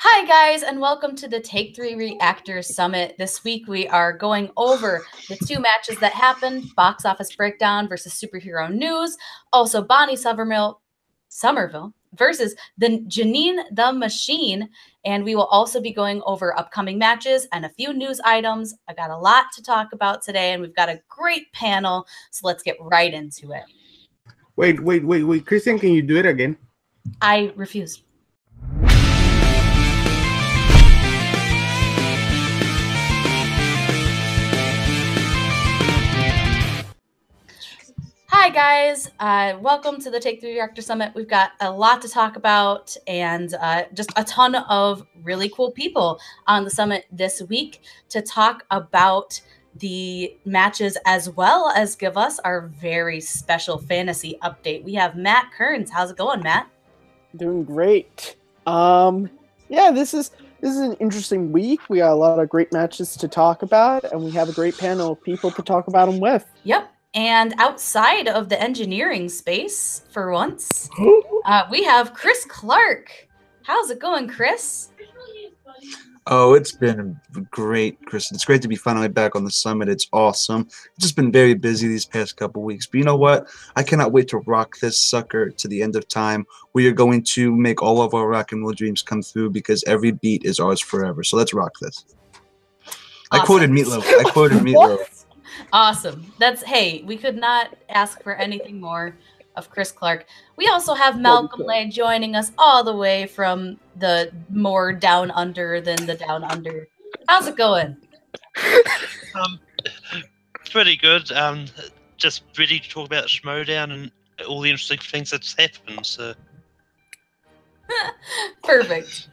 Hi, guys, and welcome to the Take 3 Reactors Summit. This week we are going over the two matches that happened, Box Office Breakdown versus Superhero News, also Bonnie Somerville versus the Jeannie the Machine, and we will also be going over upcoming matches and a few news items. I got a lot to talk about today, and we've got a great panel, so let's get right into it. Wait. Christian, can you do it again? I refuse. Hi, guys. Welcome to the Take 3 Reactor Summit. We've got a lot to talk about and just a ton of really cool people on the summit this week to talk about the matches as well as give us our very special fantasy update. We have Matt Kearns. How's it going, Matt? Doing great. Yeah, this is an interesting week. We got a lot of great matches to talk about, and we have a great panel of people to talk about them with. Yep. And outside of the engineering space, for once, we have Chris Clark. How's it going, Chris? Oh, it's been great, Chris. It's great to be finally back on the summit. It's awesome. I've just been very busy these past couple weeks. But you know what? I cannot wait to rock this sucker to the end of time. We are going to make all of our rock and roll dreams come through because every beat is ours forever. So let's rock this. Awesome. I quoted Meatloaf. Awesome. Hey, we could not ask for anything more of Chris Clark. We also have Malcolm Lay joining us all the way from the more down under than the down under. How's it going? Pretty good. Just ready to talk about Schmoedown and all the interesting things that's happened. So. Perfect.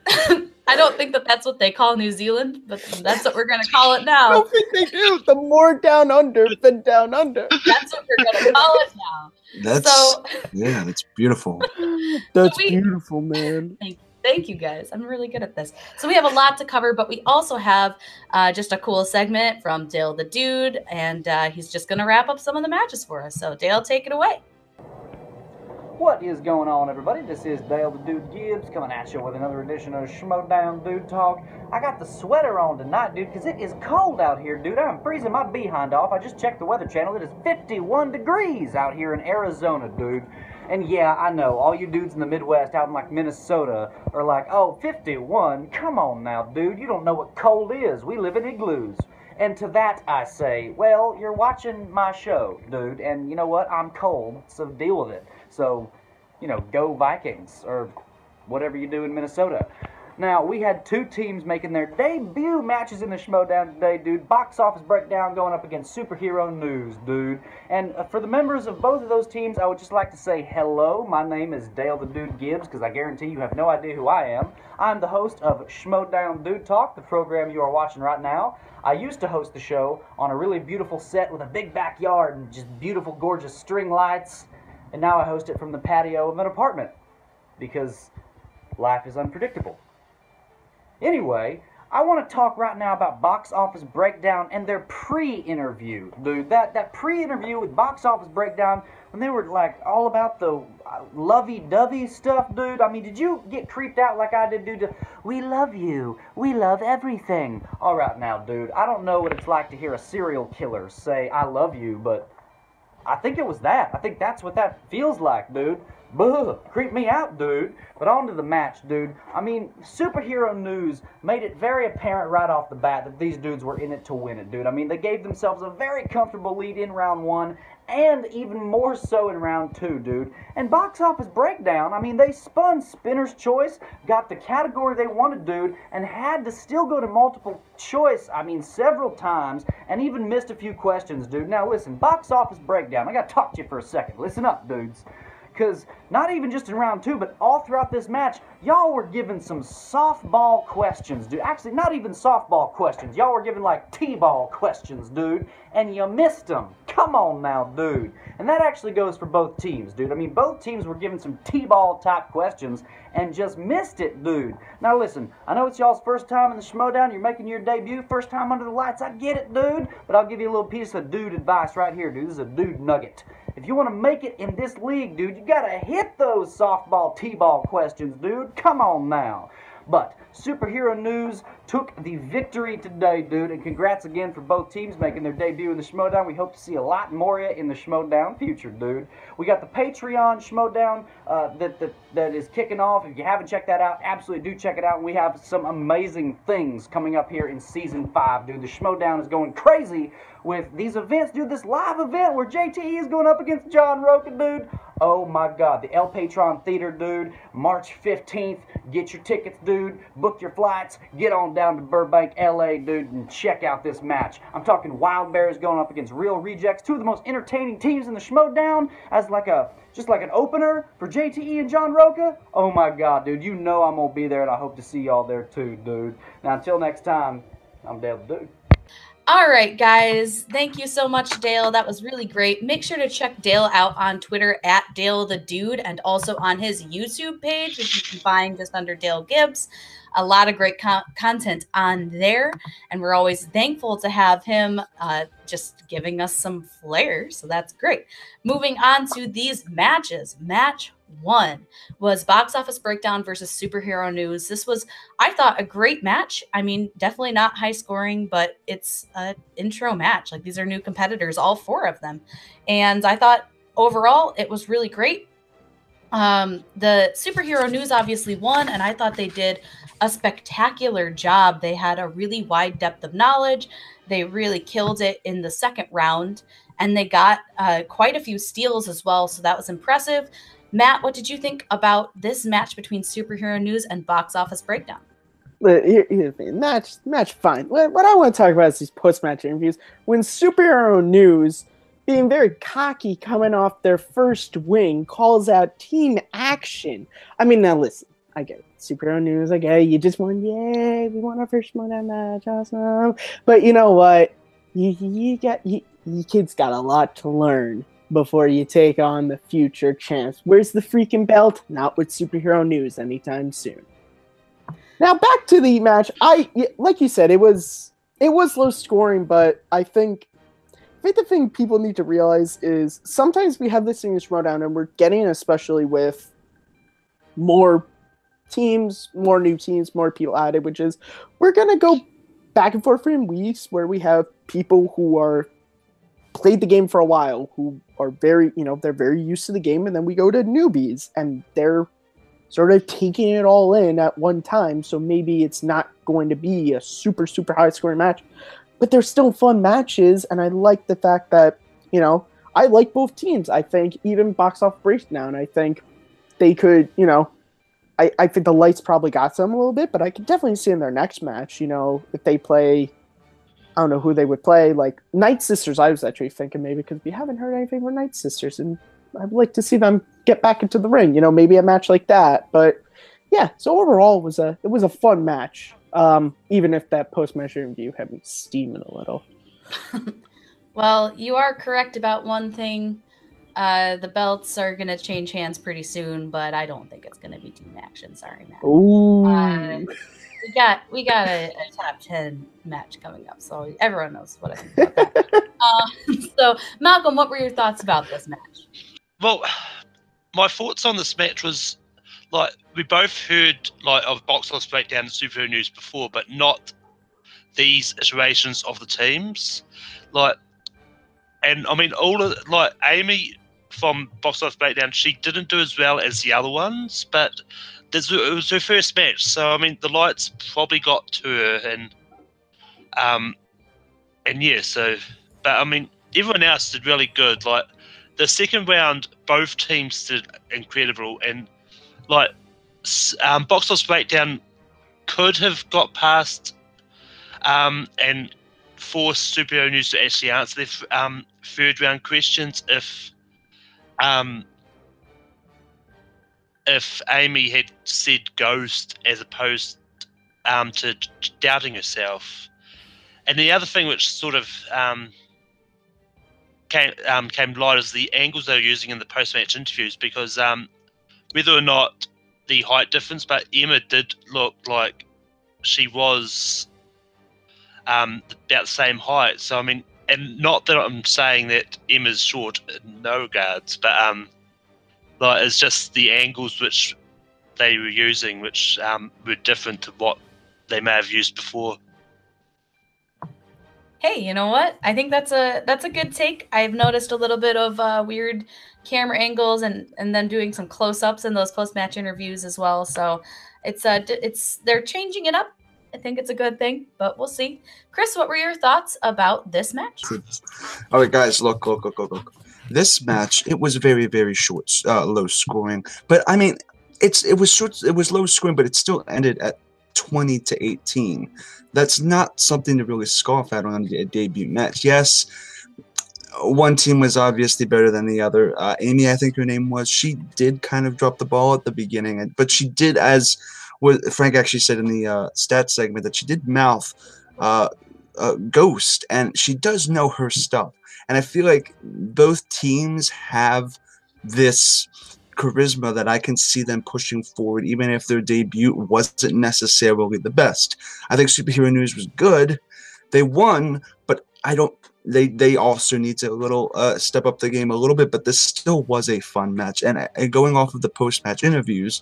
I don't think that's what they call New Zealand, but that's what we're going to call it now. I don't think they do. The more down under than down under. That's what we're going to call it now. That's beautiful. That's beautiful, man. Thank you, guys. I'm really good at this. So we have a lot to cover, but we also have just a cool segment from Dale the Dude, and he's just going to wrap up some of the matches for us. So Dale, take it away. What is going on, everybody? This is Dale the Dude Gibbs coming at you with another edition of Schmoedown Dude Talk. I got the sweater on tonight, dude, because it is cold out here, dude. I'm freezing my behind off. I just checked the Weather Channel. It is 51 degrees out here in Arizona, dude. And yeah, I know, all you dudes in the Midwest out in like Minnesota are like, oh, 51? Come on now, dude. You don't know what cold is. We live in igloos. And to that I say, well, you're watching my show, dude, and you know what? I'm cold, so deal with it. So, you know, go Vikings, or whatever you do in Minnesota. Now, we had two teams making their debut matches in the Schmoedown today, dude. Box Office Breakdown going up against Superhero News, dude. And for the members of both of those teams, I would just like to say hello. My name is Dale the Dude Gibbs, because I guarantee you have no idea who I am. I'm the host of Schmoedown Dude Talk, the program you are watching right now. I used to host the show on a really beautiful set with a big backyard and just beautiful, gorgeous string lights. And now I host it from the patio of an apartment because life is unpredictable. Anyway, I want to talk right now about Box Office Breakdown and their pre-interview, dude. That pre-interview with Box Office Breakdown, when they were like all about the lovey-dovey stuff, dude. I mean, did you get creeped out like I did, dude? We love you. We love everything. All right now, dude. I don't know what it's like to hear a serial killer say, I love you, but I think it was that. I think that's what that feels like, dude. Buh, creep me out, dude. But on to the match, dude. I mean, Superhero News made it very apparent right off the bat that these dudes were in it to win it, dude. I mean, they gave themselves a very comfortable lead in round one, and even more so in round two, dude. And Box Office Breakdown, I mean, they spun Spinner's Choice, got the category they wanted, dude, and had to still go to multiple choice, I mean, several times, and even missed a few questions, dude. Now, listen, Box Office Breakdown, I gotta talk to you for a second. Listen up, dudes. Because not even just in round two, but all throughout this match, y'all were given some softball questions, dude. Actually, not even softball questions. Y'all were given like t-ball questions, dude. And you missed them. Come on now, dude. And that actually goes for both teams, dude. I mean, both teams were given some t-ball type questions and just missed it, dude. Now listen, I know it's y'all's first time in the Schmoedown. You're making your debut, first time under the lights. I get it, dude. But I'll give you a little piece of dude advice right here, dude. This is a dude nugget. If you want to make it in this league, dude, you got to hit those softball, t-ball questions, dude. Come on now. But Superhero News took the victory today, dude, and congrats again for both teams making their debut in the Schmoedown. We hope to see a lot more of you in the Schmoedown future, dude. We got the Patreon Schmoedown that is kicking off. If you haven't checked that out, absolutely do check it out. And we have some amazing things coming up here in Season 5, dude. The Schmoedown is going crazy with these events, dude. This live event where JTE is going up against John Roca, dude. Oh my God, the El Patron Theater, dude, March 15th. Get your tickets, dude. Book your flights. Get on down to Burbank, LA, dude, and check out this match. I'm talking Wild Bears going up against Real Rejects, two of the most entertaining teams in the Schmoedown, as just like an opener for JTE and John Roca. Oh my God, dude, you know I'm gonna be there, and I hope to see y'all there too, dude. Now, until next time, I'm Dale the Dude. All right, guys. Thank you so much, Dale. That was really great. Make sure to check Dale out on Twitter at Dale the Dude, and also on his YouTube page, which you can find just under Dale Gibbs. A lot of great content on there, and we're always thankful to have him just giving us some flair, so that's great. Moving on to these matches. Match 1 was Box Office Breakdown versus Superhero News. This was, I thought, a great match. I mean, definitely not high scoring, but it's an intro match. Like, these are new competitors, all 4 of them. And I thought overall it was really great. The Superhero News obviously won, and I thought they did a spectacular job. They had a really wide depth of knowledge. They really killed it in the second round, and they got quite a few steals as well, so that was impressive. Matt, what did you think about this match between Superhero News and Box Office Breakdown? Here's the thing. Match fine. What I want to talk about is these post-match interviews. When Superhero News, being very cocky, coming off their first win, calls out team action. I mean, now listen, I get it. Superhero News, I get it. You just won, yay, we won our first Schmoedown match, awesome. But you know what? You kids got a lot to learn before you take on the future champs. Where's the freaking belt? Not with Superhero News anytime soon. Now back to the match. Like you said, it was low scoring, but I think the thing people need to realize is sometimes we have this thing in Schmoedown, and we're getting, especially with more teams, more new teams, more people added, which is we're gonna go back and forth in weeks where we have people who are played the game for a while, who are very, they're very used to the game, and then we go to newbies, and they're sort of taking it all in at one time, so maybe it's not going to be a super, super high-scoring match, but they're still fun matches, and I like the fact that, I like both teams. I think even Box Office Breakdown, I think they could, I think the lights probably got some a little bit, but I could definitely see in their next match, if they play, I don't know who they would play, like Night Sisters. I was actually thinking maybe because we haven't heard anything from Night Sisters, and I'd like to see them get back into the ring, maybe a match like that. But yeah, so overall it was a fun match, even if that post-match interview had me steaming a little. Well, you are correct about one thing. The belts are going to change hands pretty soon, but I don't think it's going to be team action. Sorry, Matt. Ooh. We got a top 10 match coming up, so everyone knows what I think about that. So, Malcolm, what were your thoughts about this match? Well, my thoughts on this match was, like, we both heard of Box Office Breakdown and Superhero News before, but not these iterations of the teams. And I mean, Amy from Box Office Breakdown, she didn't do as well as the other ones, but it was her first match, so I mean, the lights probably got to her, and yeah, so, but I mean, everyone else did really good. Like, the second round, both teams did incredible, and Box Office Breakdown could have got past and forced Superhero News to actually answer their third round questions if Amy had said ghost as opposed to doubting herself. And the other thing which sort of came to light is the angles they were using in the post-match interviews, because whether or not the height difference, but Emma did look like she was about the same height. So I mean, and not that I'm saying that Emma's short in no regards, but it's just the angles which they were using, which were different to what they may have used before. Hey, you know what? I think that's a good take. I've noticed a little bit of weird camera angles and them doing some close-ups in those post-match interviews as well. So it's they're changing it up. I think it's a good thing, but we'll see. Chris, what were your thoughts about this match? All right, guys, look. This match, it was very, very short, low scoring. But I mean, it was short. It was low scoring, but it still ended at 20-18. That's not something to really scoff at on a debut match. Yes, one team was obviously better than the other. Amy, I think her name was, she did kind of drop the ball at the beginning, but she did, as Frank actually said in the stats segment, that she did mouth Ghost, and she does know her stuff. And I feel like both teams have this charisma that I can see them pushing forward, even if their debut wasn't necessarily the best. I think Superhero News was good. They won, but I don't. They also need to step up the game a little bit. But this still was a fun match, and going off of the post-match interviews,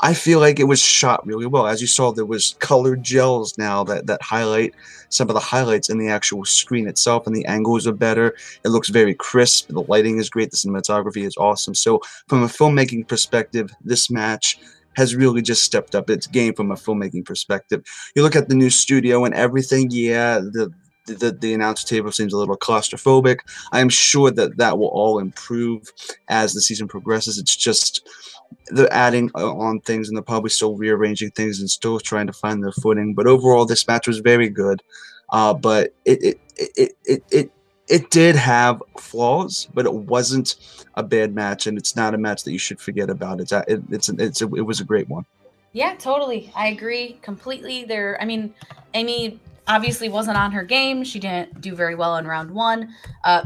I feel like it was shot really well. As you saw, there was colored gels now that highlight some of the highlights in the actual screen itself, and the angles are better. It looks very crisp. The lighting is great. The cinematography is awesome. So from a filmmaking perspective, this match has really just stepped up its game from a filmmaking perspective. You look at the new studio and everything, yeah, the announce table seems a little claustrophobic. I am sure that will all improve as the season progresses. It's just they're adding on things, and they're probably still rearranging things and still trying to find their footing. But overall, this match was very good. But it did have flaws, but it wasn't a bad match, and it's not a match that you should forget about. It was a great one. Yeah, totally. I agree completely. I mean, Amy obviously wasn't on her game. She didn't do very well in round one.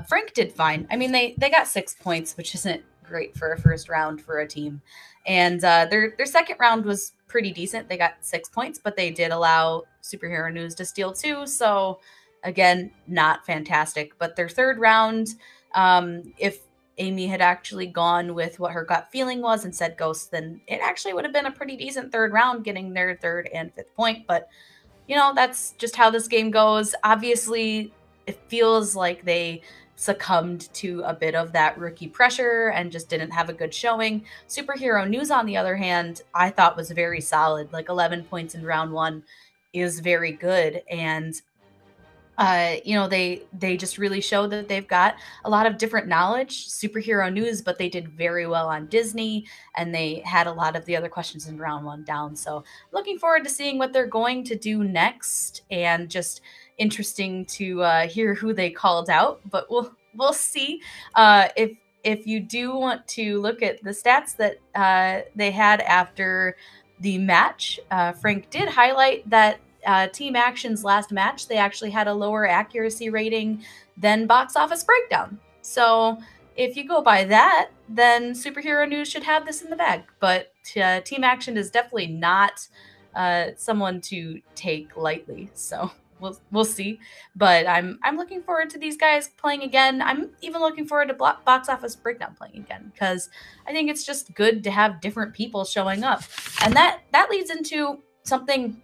Frank did fine. I mean, they got 6 points, which isn't great for a first round for a team. And their second round was pretty decent. They got 6 points, but they did allow Superhero News to steal 2. So again, not fantastic. But their third round, if Amy had actually gone with what her gut feeling was and said Ghost, then it actually would have been a pretty decent third round, getting their third and fifth point. But, you know, that's just how this game goes. Obviously, it feels like they succumbed to a bit of that rookie pressure and just didn't have a good showing. Superhero News, on the other hand, I thought was very solid. Like 11 points in round one is very good. And you know, they just really showed that they've got a lot of different knowledge. Superhero News, but they did very well on Disney, and they had a lot of the other questions in round one down. So looking forward to seeing what they're going to do next, and just interesting to hear who they called out. But we'll see. If you do want to look at the stats that they had after the match, Frank did highlight that Team Action's last match, they actually had a lower accuracy rating than Box Office Breakdown. So if you go by that, then Superhero News should have this in the bag. But Team Action is definitely not someone to take lightly. So we'll see. But I'm looking forward to these guys playing again. I'm even looking forward to Box Office Breakdown playing again, because I think it's just good to have different people showing up. And that leads into something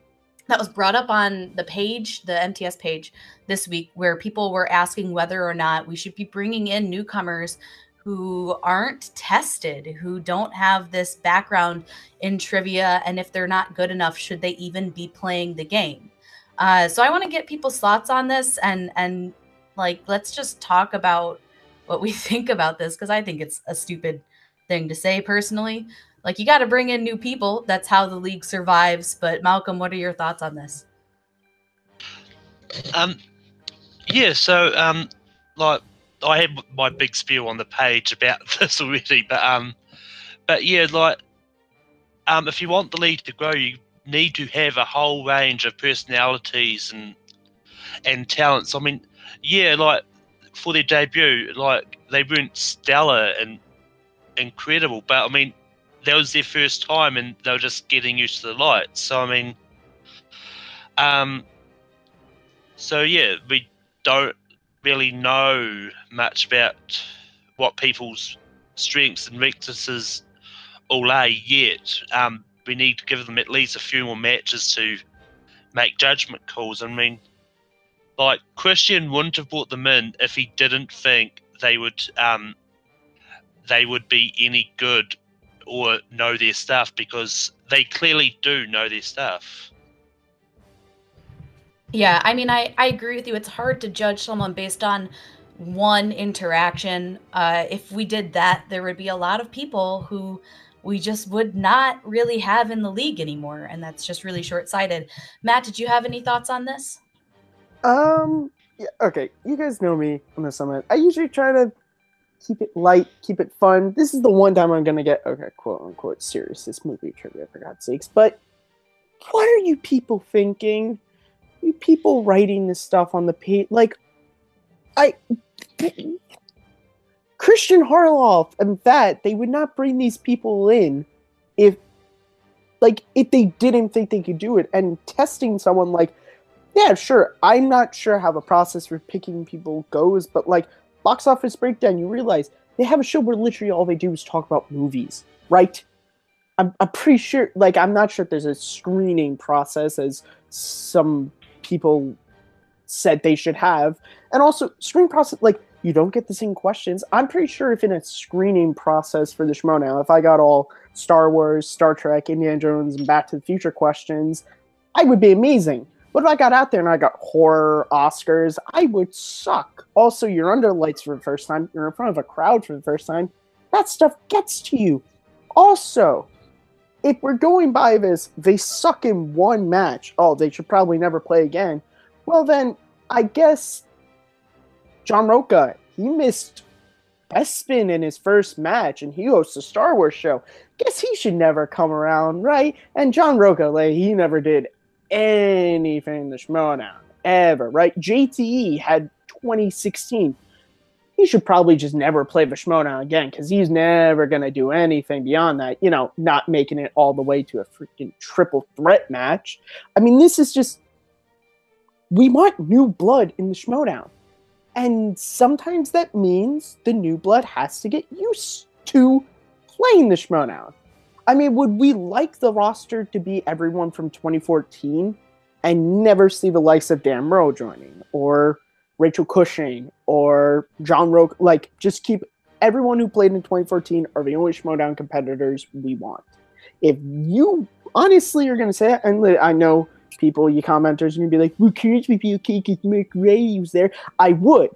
that was brought up on the page, the MTS page this week, where people were asking whether or not we should be bringing in newcomers who aren't tested, who don't have this background in trivia, and if they're not good enough, should they even be playing the game? So I want to get people's thoughts on this, and like, let's just talk about what we think about this, because I think it's a stupid thing to say personally. Like, you got to bring in new people. That's how the league survives. But Malcolm, what are your thoughts on this? Yeah, so like, I had my big spiel on the page about this already, but yeah, like, if you want the league to grow, you need to have a whole range of personalities and talents. I mean, yeah, like, for their debut, like, they weren't stellar and incredible, but I mean, that was their first time, and they were just getting used to the lights. So I mean, so yeah, we don't really know much about what people's strengths and weaknesses all A yet. We need to give them at least a few more matches to make judgment calls. I mean, like, Christian wouldn't have brought them in if he didn't think they would be any good or know their stuff, because they clearly do know their stuff. Yeah, I mean, I agree with you. It's hard to judge someone based on one interaction. If we did that, there would be a lot of people who we just would not really have in the league anymore, and that's just really short-sighted. Matt, did you have any thoughts on this? Yeah, okay, you guys know me on the summit. I usually try to keep it light, keep it fun. This is the one time I'm gonna get, okay, quote-unquote serious, this movie trivia, for God's sakes. But what are you people thinking? You people writing this stuff on the page, like, Christian Harloff and that, they would not bring these people in if they didn't think they could do it. And testing someone, like, yeah, sure, I'm not sure how the process for picking people goes, but, like, Box Office Breakdown, you realize they have a show where literally all they do is talk about movies, right? I'm pretty sure, like, I'm not sure if there's a screening process as some people said they should have. And also, screening process, like, you don't get the same questions. I'm pretty sure if in a screening process for the Schmoedown, if I got all Star Wars, Star Trek, Indiana Jones, and Back to the Future questions, I would be amazing. But if I got out there and I got horror, Oscars, I would suck. Also, you're under lights for the first time. You're in front of a crowd for the first time. That stuff gets to you. Also, if we're going by this, they suck in one match, oh, they should probably never play again. Well, then, I guess John Roca, he missed Bespin in his first match, and he hosts a Star Wars show. Guess he should never come around, right? And John Roca, like, he never did anything in the Schmoedown, ever, right? JTE had 2016. He should probably just never play the Schmoedown again, because he's never going to do anything beyond that, you know, not making it all the way to a freaking triple threat match. I mean, this is just, we want new blood in the Schmoedown. And sometimes that means the new blood has to get used to playing the Schmoedown. I mean, would we like the roster to be everyone from 2014 and never see the likes of Dan Murrow joining, or Rachel Cushing, or John Roque? Like, just keep everyone who played in 2014 are the only Schmoedown competitors we want. If you honestly are going to say that, and I know people, you commenters, are going to be like, well, can't we be okay because Mark Ray was there? I would.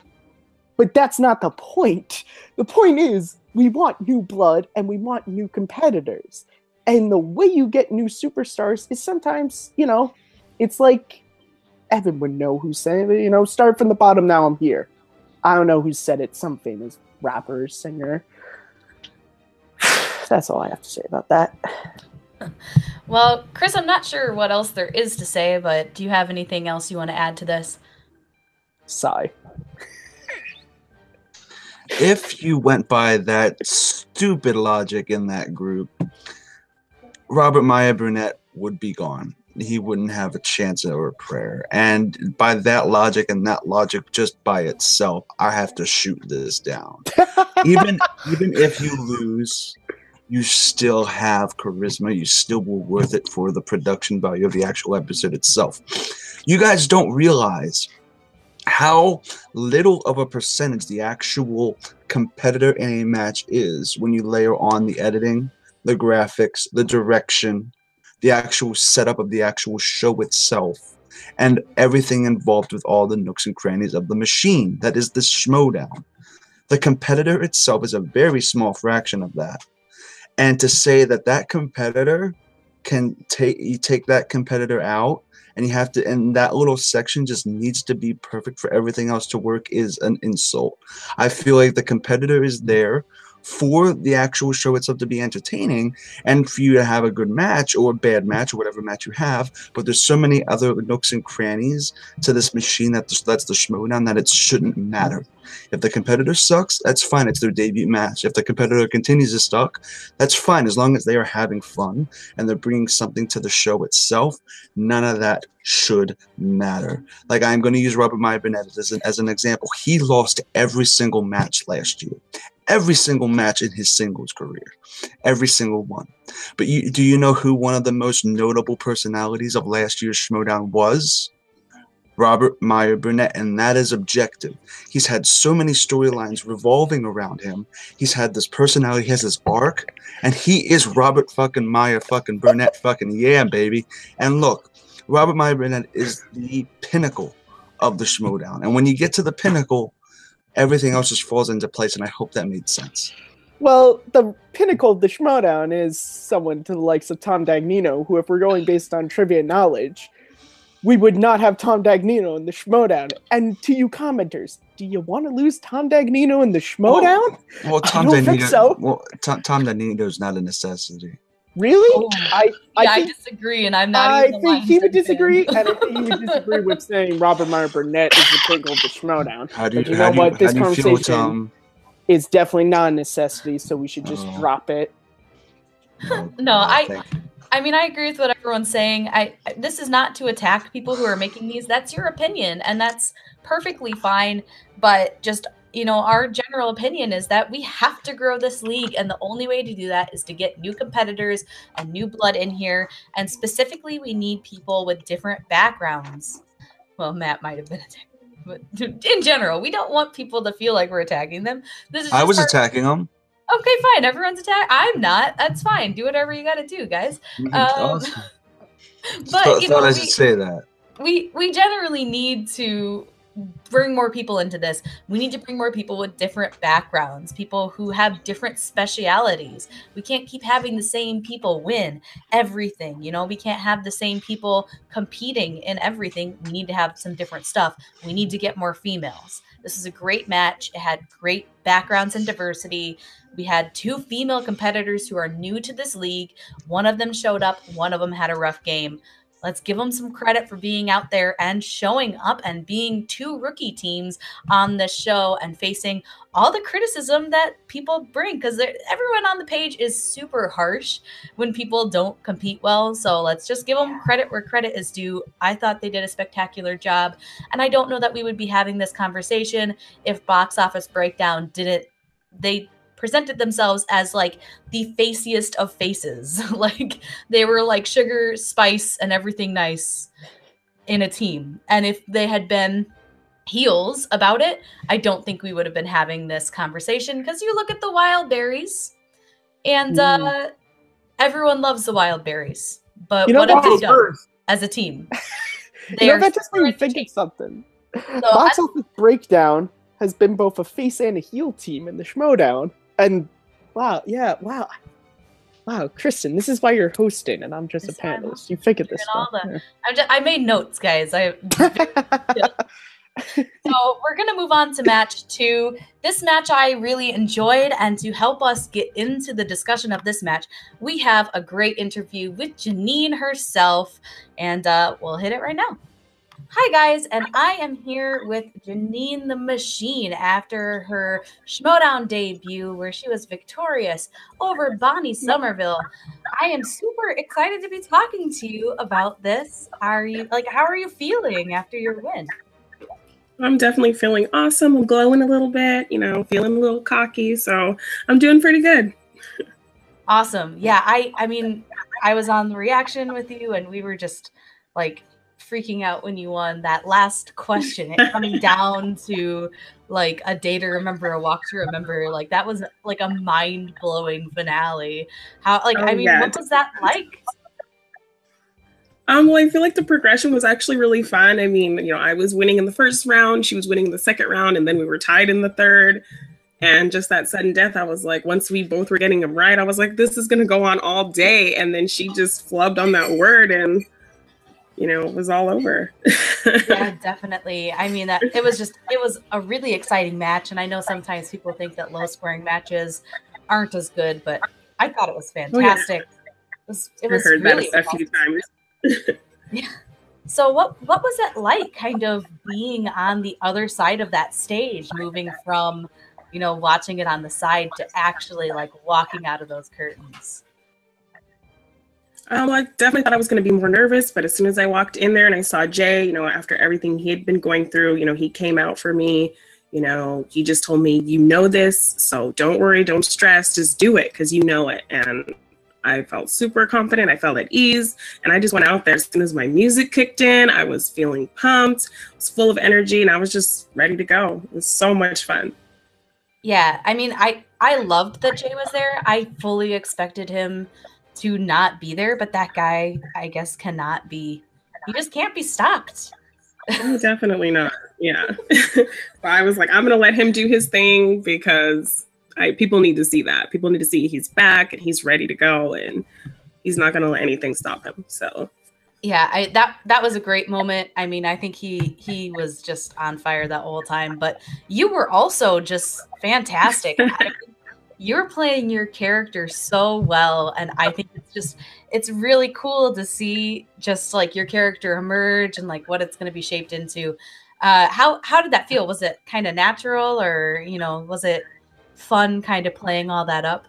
But that's not the point. The point is, we want new blood and we want new competitors. And the way you get new superstars is sometimes, you know, it's like, Evan would know who said it, you know, start from the bottom, now I'm here. I don't know who said it, some famous rapper, singer. That's all I have to say about that. Well, Chris, I'm not sure what else there is to say, but do you have anything else you want to add to this? Sigh. If you went by that stupid logic in that group, Robert Maya Brunette would be gone. He wouldn't have a chance or a prayer. And by that logic, and that logic just by itself, I have to shoot this down. even if you lose, you still have charisma. You still will worth it for the production value of the actual episode itself. You guys don't realize how little of a percentage the actual competitor in a match is when you layer on the editing, the graphics, the direction, the actual setup of the actual show itself, and everything involved with all the nooks and crannies of the machine that is the Schmoedown. The competitor itself is a very small fraction of that. And to say that that competitor can take that competitor out, and you have to, and that little section just needs to be perfect for everything else to work, is an insult. I feel like the competitor is there for the actual show itself to be entertaining and for you to have a good match or a bad match or whatever match you have, but there's so many other nooks and crannies to this machine that's the Schmoedown that it shouldn't matter. If the competitor sucks, that's fine. It's their debut match. If the competitor continues to suck, that's fine. As long as they are having fun and they're bringing something to the show itself, none of that should matter. Like, I'm going to use Robert Maya Burnett as an example. He lost every single match last year. every single match in his singles career. Every single one. But do you know who one of the most notable personalities of last year's Schmoedown was? Robert Meyer Burnett, and that is objective. He's had so many storylines revolving around him. He's had this personality, he has this arc, and he is Robert fucking Meyer fucking Burnett fucking yeah, baby. And look, Robert Meyer Burnett is the pinnacle of the Schmoedown. And when you get to the pinnacle, everything else just falls into place, and I hope that made sense. Well, the pinnacle of the Schmoedown is someone to the likes of Tom Dagnino, who, if we're going based on trivia knowledge, we would not have Tom Dagnino in the Schmoedown. And to you commenters, do you want to lose Tom Dagnino in the Schmoedown? Well, I don't think so. Well, Tom Dagnino is not a necessity. Really? Oh, I disagree, and I'm not. I think he would disagree, and I think he would disagree with saying Robert Meyer Burnett is the pinnacle of the Schmoedown. How do you, but you know what? This conversation is definitely not a necessity, so we should just drop it. No, I mean, I agree with what everyone's saying. This is not to attack people who are making these. That's your opinion, and that's perfectly fine. But just, you know, our general opinion is that we have to grow this league, and the only way to do that is to get new competitors and new blood in here. And specifically, we need people with different backgrounds. Well, Matt might have been attacked, but in general, we don't want people to feel like we're attacking them. This is I was attacking them. Okay, fine. Everyone's attacked. I'm not. That's fine. Do whatever you got to do, guys. Awesome. But you know, I should say that. We generally need to bring more people into this. We need to bring more people with different backgrounds, people who have different specialities. We can't keep having the same people win everything. You know, we can't have the same people competing in everything. We need to have some different stuff. We need to get more females. This is a great match. It had great backgrounds and diversity. We had 2 female competitors who are new to this league. One of them showed up. One of them had a rough game. Let's give them some credit for being out there and showing up and being 2 rookie teams on this show and facing all the criticism that people bring, because everyone on the page is super harsh when people don't compete well. So let's just give them credit where credit is due. I thought they did a spectacular job, and I don't know that we would be having this conversation if Box Office Breakdown didn't. They presented themselves as like the faciest of faces. Like they were like sugar, spice, and everything nice in a team. And if they had been heels about it, I don't think we would have been having this conversation, because you look at the wild berries and everyone loves the wild berries. But what have they done as a team? That just made me think of something. So Box Office Breakdown has been both a face and a heel team in the Schmoedown. And wow, Kristen, this is why you're hosting, and I'm just a panelist. You figured this stuff. I made notes, guys. So we're going to move on to match 2. This match I really enjoyed, and to help us get into the discussion of this match, we have a great interview with Jeannie herself, and we'll hit it right now. Hi, guys, and I am here with Jeannie the Machine after her Schmoedown debut, where she was victorious over Bonnie Somerville. I am super excited to be talking to you about this. How are you feeling after your win? I'm definitely feeling awesome. I'm glowing a little bit, you know, feeling a little cocky, so I'm doing pretty good. Awesome. Yeah, I mean, I was on the reaction with you, and we were just like freaking out when you won that last question. It coming down to like a day to remember, a walk to remember. Like that was like a mind-blowing finale. How what was that like? Well, I feel like the progression was actually really fun. I mean, you know, I was winning in the first round, she was winning in the second round, and then we were tied in the third. And just that sudden death, I was like, once we both were getting them right, I was like, this is going to go on all day. And then she just flubbed on that word, and you know, it was all over. Yeah, definitely. I mean, it was a really exciting match. And I know sometimes people think that low scoring matches aren't as good, but I thought it was fantastic. Oh, yeah. I heard really that a few times. Yeah. So what was it like kind of being on the other side of that stage, moving from, you know, watching it on the side to actually like walking out of those curtains? I definitely thought I was going to be more nervous, but as soon as I walked in there and I saw Jay, you know, after everything he had been going through, you know, he came out for me, You know, he just told me, you know this, so don't worry, don't stress, just do it because you know it. And I felt super confident. I felt at ease. And I just went out there as soon as my music kicked in. I was feeling pumped, I was full of energy, and I was just ready to go. It was so much fun. Yeah, I mean, I loved that Jay was there. I fully expected him to not be there, but that guy, I guess, cannot be. He just can't be stopped. Oh, definitely not. Yeah. So I was like, I'm going to let him do his thing because people need to see that. People need to see he's back and he's ready to go and he's not going to let anything stop him. So yeah, that was a great moment. I mean, I think he was just on fire that whole time, but you were also just fantastic. You're playing your character so well, and I think it's really cool to see just like your character emerge and like what it's going to be shaped into. How did that feel? Was it kind of natural, or was it fun kind of playing all that up?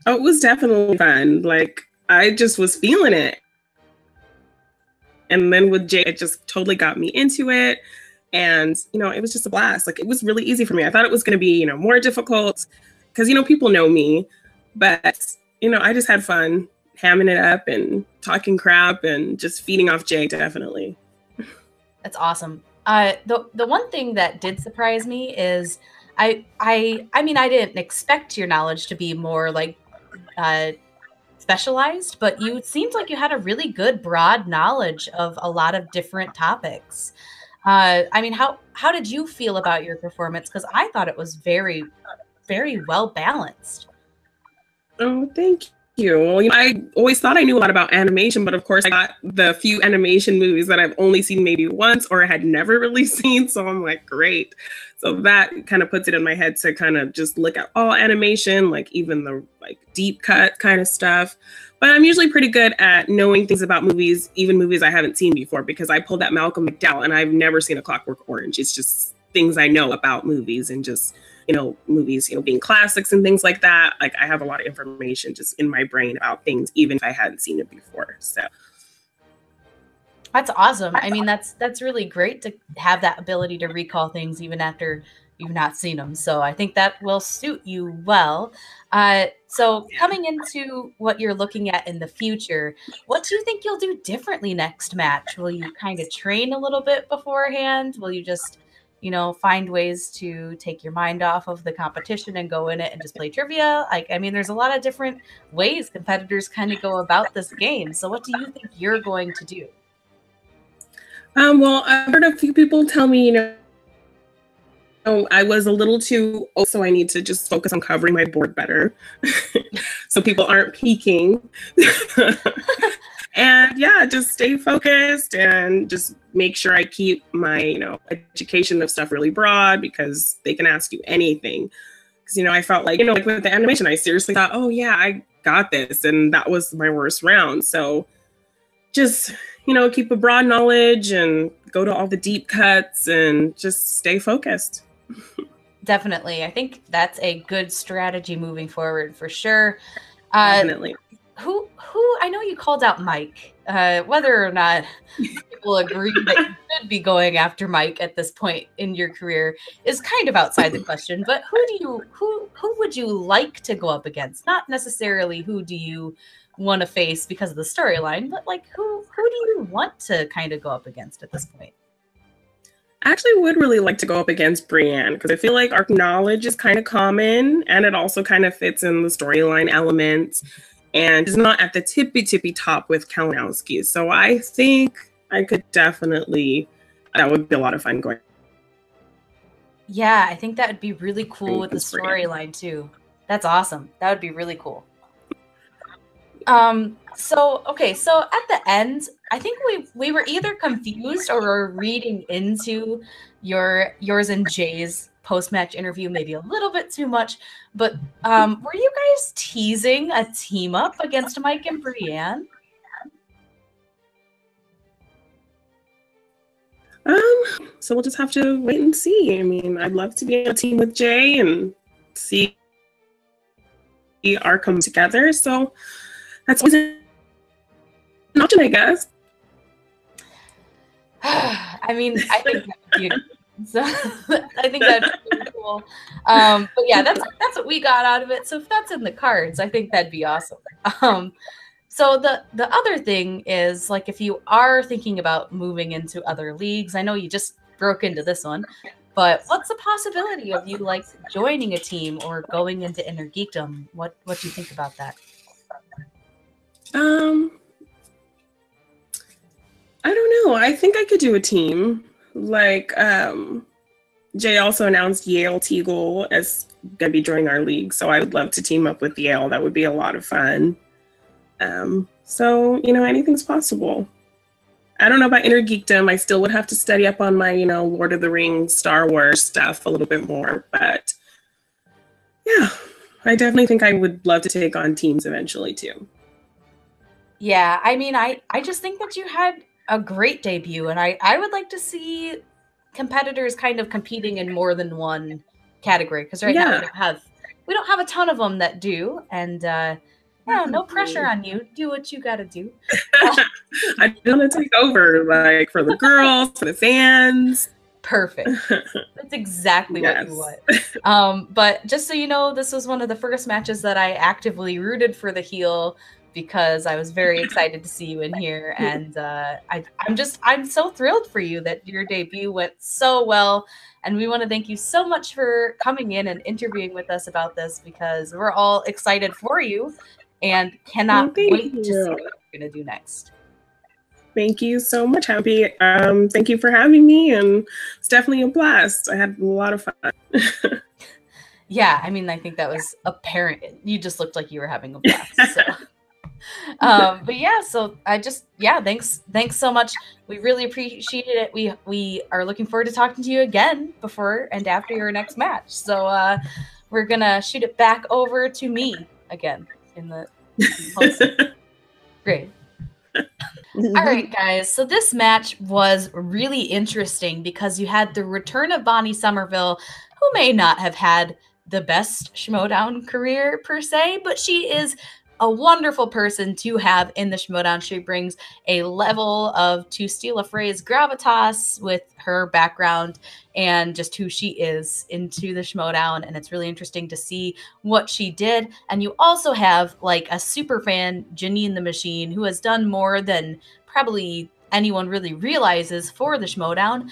Oh, it was definitely fun. Like I just was feeling it. And then with Jay, it just totally got me into it. And, it was just a blast. Like it was really easy for me. I thought it was going to be, more difficult because, people know me, but, I just had fun hamming it up and talking crap and just feeding off Jay. Definitely. That's awesome. The one thing that did surprise me is I mean, I didn't expect your knowledge to be more like specialized, but you seemed like you had a really good broad knowledge of a lot of different topics. I mean, how did you feel about your performance? Because I thought it was very, very well balanced. Oh, thank you. Well, I always thought I knew a lot about animation, but of course I got the few animation movies that I've only seen maybe once or had never really seen. So I'm like, great. So that kind of puts it in my head to kind of just look at all animation, like even the like deep cut kind of stuff. But I'm usually pretty good at knowing things about movies, even movies I haven't seen before, because I pulled that Malcolm McDowell and I've never seen A Clockwork Orange. It's just things I know about movies and just, movies, being classics and things like that. Like I have a lot of information just in my brain about things, even if I hadn't seen it before. So that's awesome. I mean, that's really great to have that ability to recall things even after you've not seen them. So I think that will suit you well. So coming into what you're looking at in the future, what do you think you'll do differently next match? Will you kind of train a little bit beforehand? Will you just, find ways to take your mind off of the competition and go in it and just play trivia? I mean, there's a lot of different ways competitors kind of go about this game. So what do you think you're going to do? Well, I've heard a few people tell me, I was a little too, so I need to just focus on covering my board better so people aren't peeking. And yeah, just stay focused and just make sure I keep my, education of stuff really broad because they can ask you anything. Because, I felt like, like with the animation, I seriously thought, oh yeah, I got this. And that was my worst round. So just, keep a broad knowledge and go to all the deep cuts and just stay focused. Definitely. I think that's a good strategy moving forward for sure. Definitely. Who I know you called out Mike. Whether or not people agree that you should be going after Mike at this point in your career is kind of outside the question. But who would you like to go up against? Not necessarily who do you want to face because of the storyline, but like who do you want to kind of go up against at this point? I actually would really like to go up against Brienne because I feel like our knowledge is kind of common and it also kind of fits in the storyline elements and is not at the tippy top with Kalinowski. So I think I could definitely, that would be a lot of fun going. Yeah, I think that would be really cool with the storyline too. That's awesome. That would be really cool. So at the end, I think we were either confused or were reading into yours and Jay's post-match interview maybe a little bit too much, but were you guys teasing a team up against Mike and Brienne? So we'll just have to wait and see. I mean, I'd love to be on a team with Jay and see our come together. So that's always an option, I guess. I mean, I think that would be So I think that'd be really cool. But yeah, that's what we got out of it. So if that's in the cards, I think that'd be awesome. So the other thing is, like, if you are thinking about moving into other leagues, I know you just broke into this one, but what's the possibility of you like joining a team or going into Inner Geekdom? What do you think about that? I don't know. I think I could do a team. Like, Jay also announced Yale Teagle as gonna be joining our league, so I would love to team up with Yale. That would be a lot of fun. So, you know, anything's possible. I don't know about Inner Geekdom. I still would have to study up on my, you know, Lord of the Rings, Star Wars stuff a little bit more. But yeah, I definitely think I would love to take on teams eventually too. Yeah, I mean, I just think that you had a great debut, and I would like to see competitors kind of competing in more than one category, because right now we don't have a ton of them that do, and yeah, no pressure on you. Do what you got to do. I want to take over, like, for the girls, for the fans. Perfect. That's exactly what you want. But just so you know, this was one of the first matches that I actively rooted for the heel, because I was very excited to see you in here, and I'm so thrilled for you that your debut went so well. And we want to thank you so much for coming in and interviewing with us about this, because we're all excited for you and cannot wait to see what you're going to do next. Thank you so much, Happy. Thank you for having me, and it's definitely a blast. I had a lot of fun. Yeah, I mean, I think that was apparent. You just looked like you were having a blast. So. But yeah, so thanks so much. We really appreciate it. We are looking forward to talking to you again before and after your next match. So we're gonna shoot it back over to me again in the great. All right, guys. So this match was really interesting because you had the return of Bonnie Somerville, who may not have had the best Schmoedown career per se, but she is a wonderful person to have in the Schmoedown. She brings a level of, to steal a phrase, gravitas with her background and just who she is into the Schmoedown. And it's really interesting to see what she did. And you also have like a super fan, Jeannie the Machine, who has done more than probably anyone really realizes for the Schmoedown,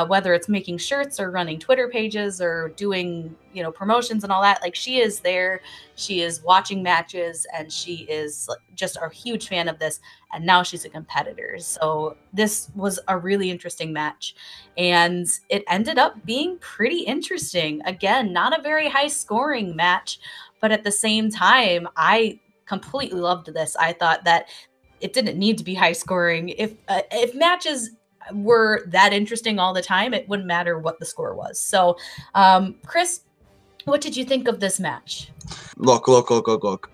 whether it's making shirts or running Twitter pages or doing, you know, promotions and all that. Like, she is there, she is watching matches, and she is just a huge fan of this. And now she's a competitor. So this was a really interesting match, and it ended up being pretty interesting. Again, not a very high scoring match, but at the same time, I completely loved this. I thought that it didn't need to be high scoring. If matches were that interesting all the time, it wouldn't matter what the score was. So, Chris, what did you think of this match? Look.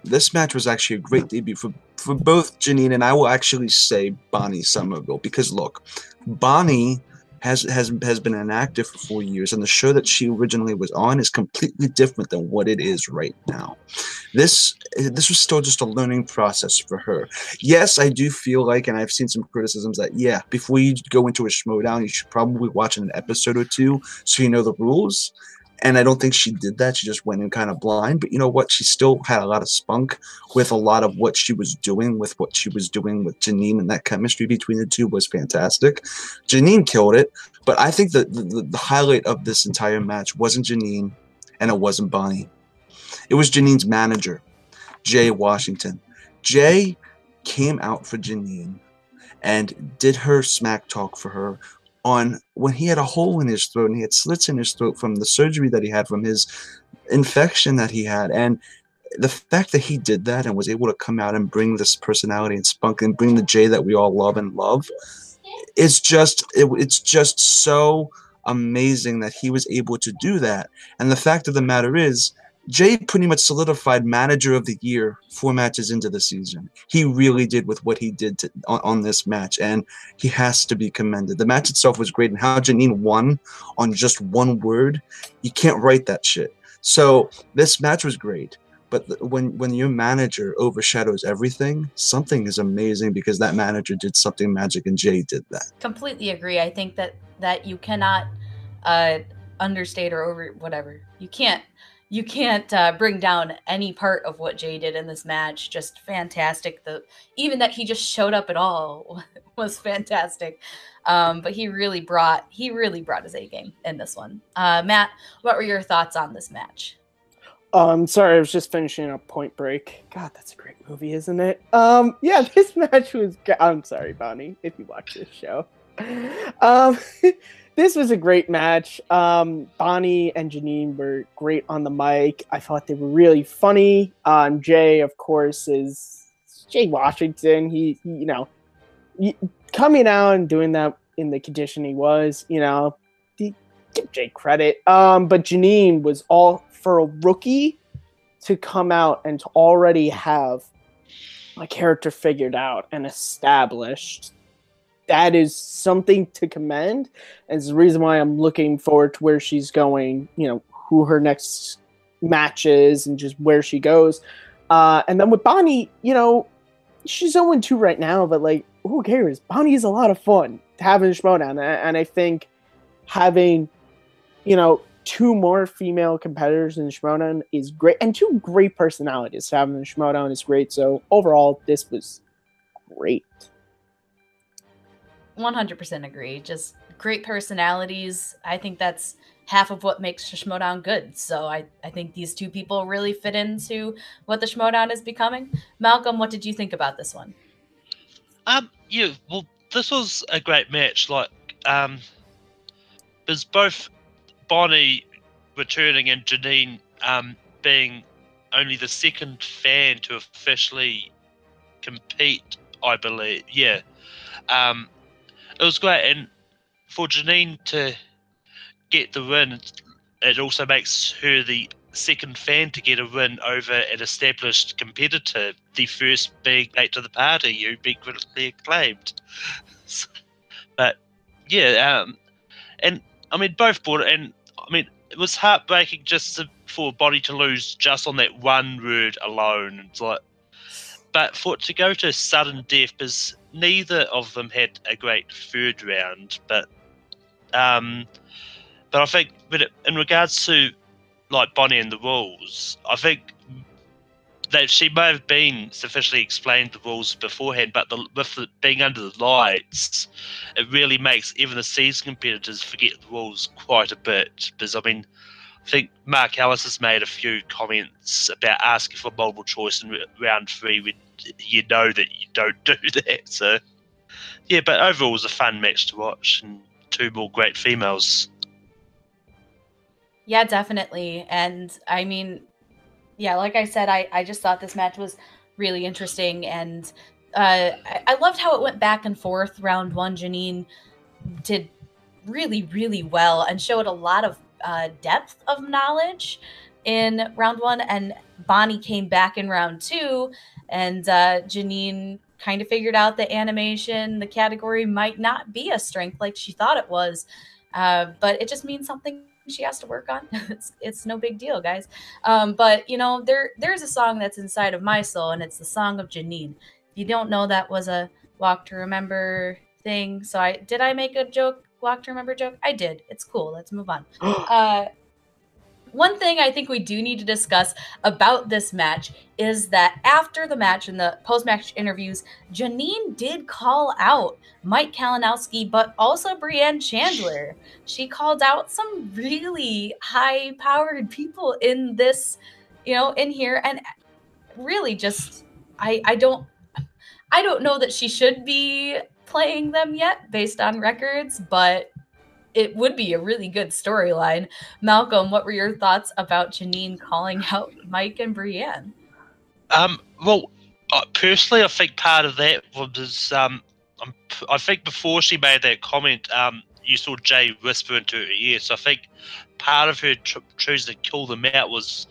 This match was actually a great debut for both Jeannie and I will actually say Bonnie Somerville, because look, Bonnie has been an actor for 4 years, and the show that she originally was on is completely different than what it is right now. This was still just a learning process for her. Yes, I do feel like, and I've seen some criticisms that, yeah, before you go into a Schmoedown, you should probably watch an episode or two so you know the rules. And I don't think she did that. She just went in kind of blind. But you know what? She still had a lot of spunk with a lot of what she was doing with Jeanine, and that chemistry between the two was fantastic. Jeanine killed it. But I think that the highlight of this entire match wasn't Jeanine, and it wasn't Bonnie. It was Janine's manager, Jay Washington. Jay came out for Jeanine and did her smack talk for her on when he had a hole in his throat and he had slits in his throat from the surgery that he had from his infection that he had. And the fact that he did that and was able to come out and bring this personality and spunk and bring the Jay that we all love and love, it's just so amazing that he was able to do that. And the fact of the matter is, Jay pretty much solidified manager of the year 4 matches into the season. He really did with what he did on this match, and he has to be commended. The match itself was great, and how Jeanine won on just one word, you can't write that shit. So this match was great, but when your manager overshadows everything, something is amazing, because that manager did something magic, and Jay did that. Completely agree. I think that you cannot understate or over whatever. You can't bring down any part of what Jay did in this match. Just fantastic. Even that he just showed up at all was fantastic. But he really brought his A game in this one. Matt, what were your thoughts on this match? I'm sorry, I was just finishing up Point Break. God, that's a great movie, isn't it? Yeah, this match was. I'm sorry, Bonnie, if you watch this show. This was a great match. Bonnie and Jeannie were great on the mic. I thought they were really funny. Jay, of course, is Jay Washington. He coming out and doing that in the condition he was, give Jay credit. But Jeannie was all for a rookie to come out and to already have a character figured out and established. That is something to commend, and it's the reason why I'm looking forward to where she's going, who her next match is and just where she goes. And then with Bonnie, she's 0-2 right now, but who cares? Bonnie is a lot of fun to have in Schmoedown, and I think having, two more female competitors in Schmoedown is great, and two great personalities to have in Schmoedown is great. So overall, this was great. 100% agree. Just great personalities. I think that's half of what makes Schmoedown good. So I think these two people really fit into what the Schmoedown is becoming. Malcolm, what did you think about this one? This was a great match. There's both Bonnie returning and Jeannie being only the second fan to officially compete, I believe. Yeah. It was great, and for Jeannie to get the win, it also makes her the second fan to get a win over an established competitor, the first being late to the party, who being critically acclaimed. But yeah, and I mean both brought it, and I mean it was heartbreaking for Bonnie to lose just on that one word alone. It's but for it to go to sudden death, because neither of them had a great third round. But I think, in regards to Bonnie and the rules, I think that she may have been sufficiently explained the rules beforehand. But with it being under the lights, it really makes even the seasoned competitors forget the rules quite a bit. Because I think Mark Ellis has made a few comments about asking for multiple choice in round 3 when you know that you don't do that. So, yeah, but overall it was a fun match to watch, and two more great females. Yeah, definitely. And I mean, yeah, like I said, I just thought this match was really interesting, and I loved how it went back and forth. Round 1, Jeannie did really, really well and showed a lot of depth of knowledge in round 1, and Bonnie came back in round 2, and Jeannie kind of figured out the animation, the category might not be a strength like she thought it was, but it just means something she has to work on. It's no big deal, guys. But there's a song that's inside of my soul, and it's the song of Jeannie. If you don't know, that was a Walk to Remember thing. So did I make a joke? Walk to Remember joke? I did. It's cool. Let's move on. One thing I think we do need to discuss about this match is that after the match and the post-match interviews, Jeannie did call out Mike Kalinowski, but also Brienne Chandler. She called out some really high-powered people in this, in here, and really just I don't know that she should be playing them yet based on records, but it would be a really good storyline. Malcolm, what were your thoughts about Jeannie calling out Mike and Brienne? Well, personally, I think part of that was I think before she made that comment, you saw Jay whisper into her ear. So I think part of her choosing to kill them out was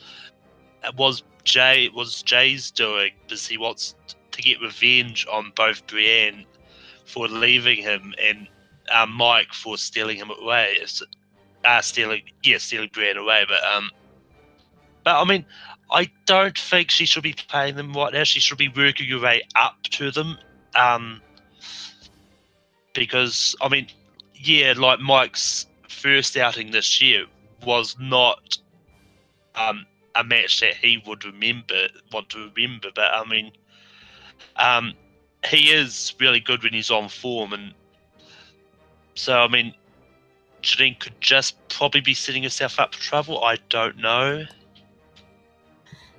Jay's doing, because he wants to get revenge on both Brienne for leaving him and Mike for stealing him away. Stealing Brienne away. But I mean, I don't think she should be playing them right now. She should be working her way up to them. Because I mean, yeah, Mike's first outing this year was not a match that he would want to remember. But I mean, he is really good when he's on form, and so I mean, Jeannie could just probably be setting herself up for trouble. I don't know.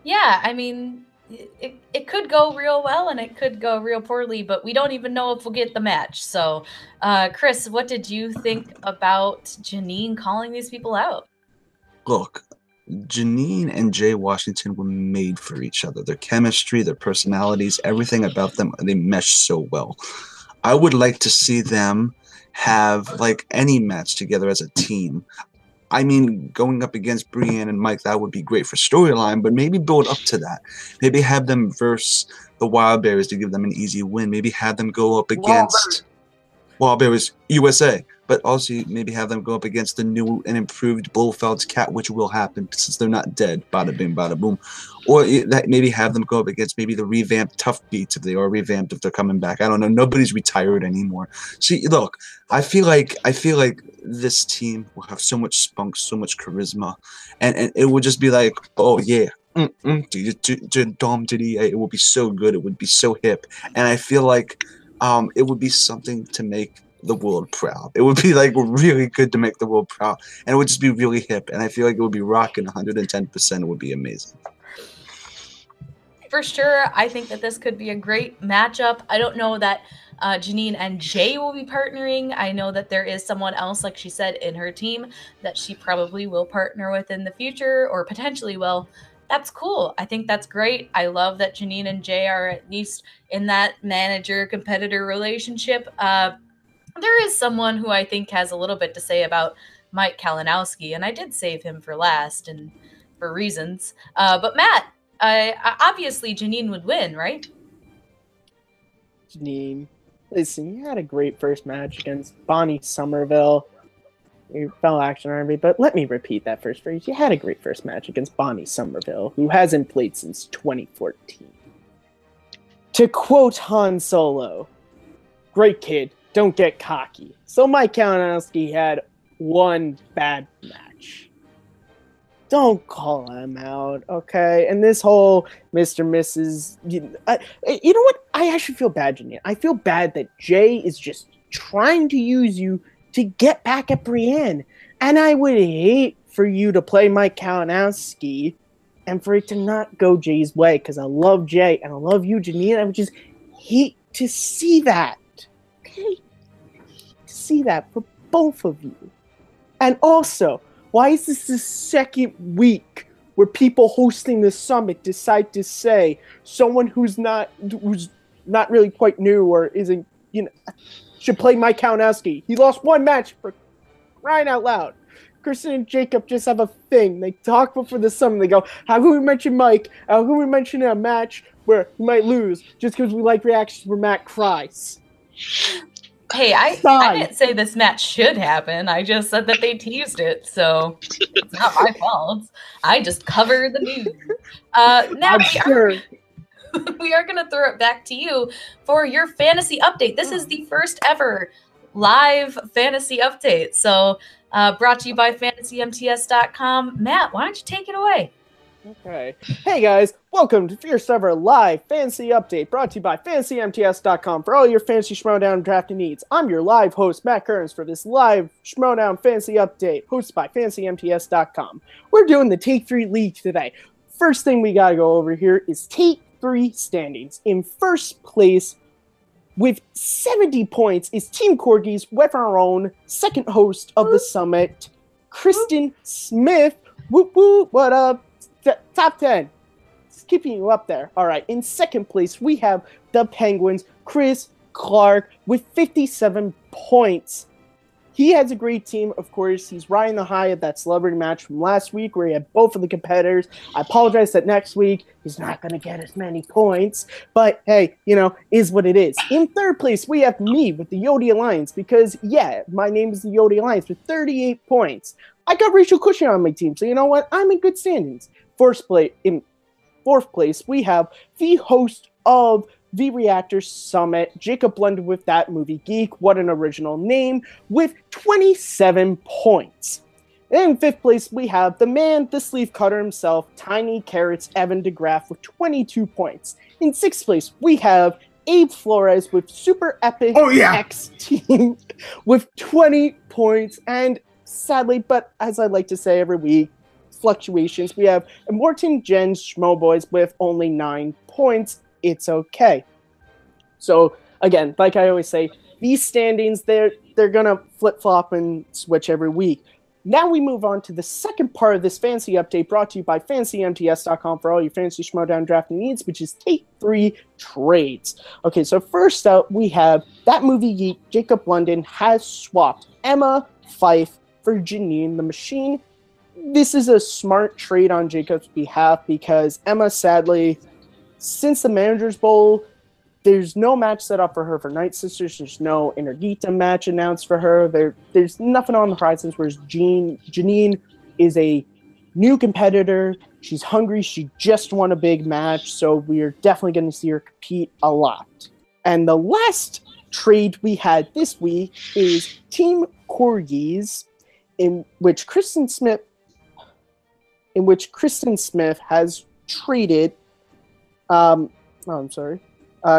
Yeah, I mean, it could go real well and it could go real poorly, but we don't even know if we'll get the match. So, Chris, what did you think about Janine calling these people out? Look, Janine and Jay Washington were made for each other. Their chemistry, their personalities, everything about them, they mesh so well. I would like to see them have like any match together as a team. I mean, going up against Brienne and Mike, that would be great for storyline, but maybe build up to that. Maybe have them verse the Wildberries to give them an easy win. Maybe have them go up against Wildberries USA, but also maybe have them go up against the new and improved Blofeld's Cat, which will happen since they're not dead. Bada bing, bada boom. Or that maybe have them go up against maybe the revamped Tough Beats if they are revamped, if they're coming back. I don't know. Nobody's retired anymore. See, look, I feel like this team will have so much spunk, so much charisma, and it would just be like, oh yeah, it would be so good. It would be so hip, and I feel like it would be something to make the world proud. It would be like really good to make the world proud, and it would just be really hip, and I feel like it would be rocking 110%. It would be amazing. For sure, I think that this could be a great matchup. I don't know that Janine and Jay will be partnering. I know that there is someone else, like she said, in her team that she probably will partner with in the future, or potentially will. That's cool. I think that's great. I love that Janine and Jay are at least in that manager-competitor relationship. There is someone who I think has a little bit to say about Mike Kalinowski, and I did save him for last and for reasons. But Matt, obviously Janine would win, right? Janine, listen, you had a great first match against Bonnie Somerville. Your fellow Action Army, but let me repeat that first phrase. You had a great first match against Bonnie Somerville, who hasn't played since 2014. To quote Han Solo, great kid, don't get cocky. So Mike Kalinowski had one bad match. Don't call him out, okay? And this whole Mr. Mrs. You know what? I actually feel bad, Jeannie. I feel bad that Jay is just trying to use you to get back at Brienne. And I would hate for you to play Mike Kalinowski and for it to not go Jay's way, because I love Jay and I love you, Janine. I would just hate to see that. Okay? To see that for both of you. And also, why is this the second week where people hosting the summit decide to say someone who's not really quite new or isn't, should play Mike Kalinowski? He lost one match, for crying out loud. Kristen and Jacob just have a thing. They talk before the summit. They go, how can we mention Mike? How can we mention a match where we might lose just because we like reactions where Matt cries? Hey, I didn't say this match should happen. I just said that they teased it, so it's not my fault. I just cover the news. Now we are going to throw it back to you for your fantasy update. This is the first ever live fantasy update. So brought to you by fantasymts.com. Matt, why don't you take it away? Okay. Hey guys, welcome to first ever live fantasy update brought to you by fantasymts.com for all your fantasy Schmoedown drafting needs. I'm your live host, Matt Kearns, for this live Schmoedown fantasy update hosted by fantasymts.com. We're doing the Take 3 League today. First thing we gotta go over here is Take 3 standings. In first place with 70 points is Team Corgis with our own second host of the summit, Kristen Smith. Whoop whoop, what up? Top 10. It's keeping you up there. All right. In second place, we have the Penguins, Chris Clark, with 57 points. He has a great team, of course. He's riding the high of that celebrity match from last week where he had both of the competitors. I apologize that next week he's not going to get as many points. But, hey, is what it is. In third place, we have me with the Yodi Alliance because, yeah, my name is the Yodi Alliance with 38 points. I got Rachel Cushing on my team, so you know what? I'm in good standings. In fourth place, we have the host of the Reactors Summit. Jacob Blunden with That Movie Geek, what an original name, with 27 points. In 5th place, we have the man, the sleeve cutter himself, Tiny Carrots Evan DeGraff with 22 points. In 6th place, we have Abe Flores with Super Epic X Team with 20 points. And sadly, but as I like to say every week, fluctuations, we have Morton Jen's Schmo Boys with only 9 points. It's okay. So again, like I always say, these standings, they're gonna flip-flop and switch every week. Now we move on to the second part of this fancy update brought to you by FancyMTS.com for all your fancy Schmoedown drafting needs, which is Take 3 Trades. Okay, so first up, we have That Movie Geek. Jacob Blunden has swapped Emma Fife for Jeannie the Machine. This is a smart trade on Jacob's behalf because Emma, sadly, since the Manager's Bowl, there's no match set up for her for Night Sisters. There's no Energita match announced for her. There's nothing on the horizons, whereas Janine is a new competitor. She's hungry. She just won a big match, so we're definitely going to see her compete a lot. And the last trade we had this week is Team Corgis, in which Kristen Smith has traded.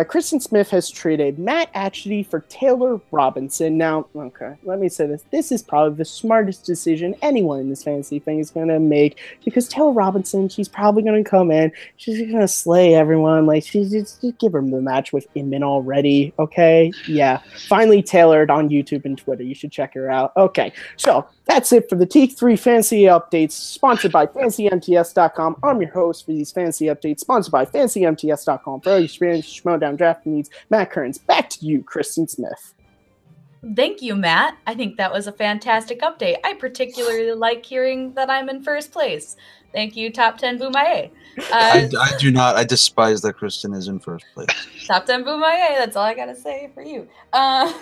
Kristen Smith has traded Matt Atchity for Taylor Robinson. Now, okay, let me say this. This is probably the smartest decision anyone in this fantasy thing is going to make because Taylor Robinson, she's probably going to come in. She's going to slay everyone. Like, she's just give her the match with Inman already, okay? Yeah, finally tailored on YouTube and Twitter. You should check her out. Okay, so that's it for the T3 Fancy Updates, sponsored by FancyMTS.com. I'm your host for these Fancy Updates, sponsored by FancyMTS.com for all your experience Schmoedown drafting needs. Matt Kearns, back to you, Kristen Smith. Thank you, Matt. I think that was a fantastic update. I particularly like hearing that I'm in first place. Thank you, Top 10 Boomaye. I do not. I despise that Kristen is in first place. Top 10 Boomaye. That's all I got to say for you.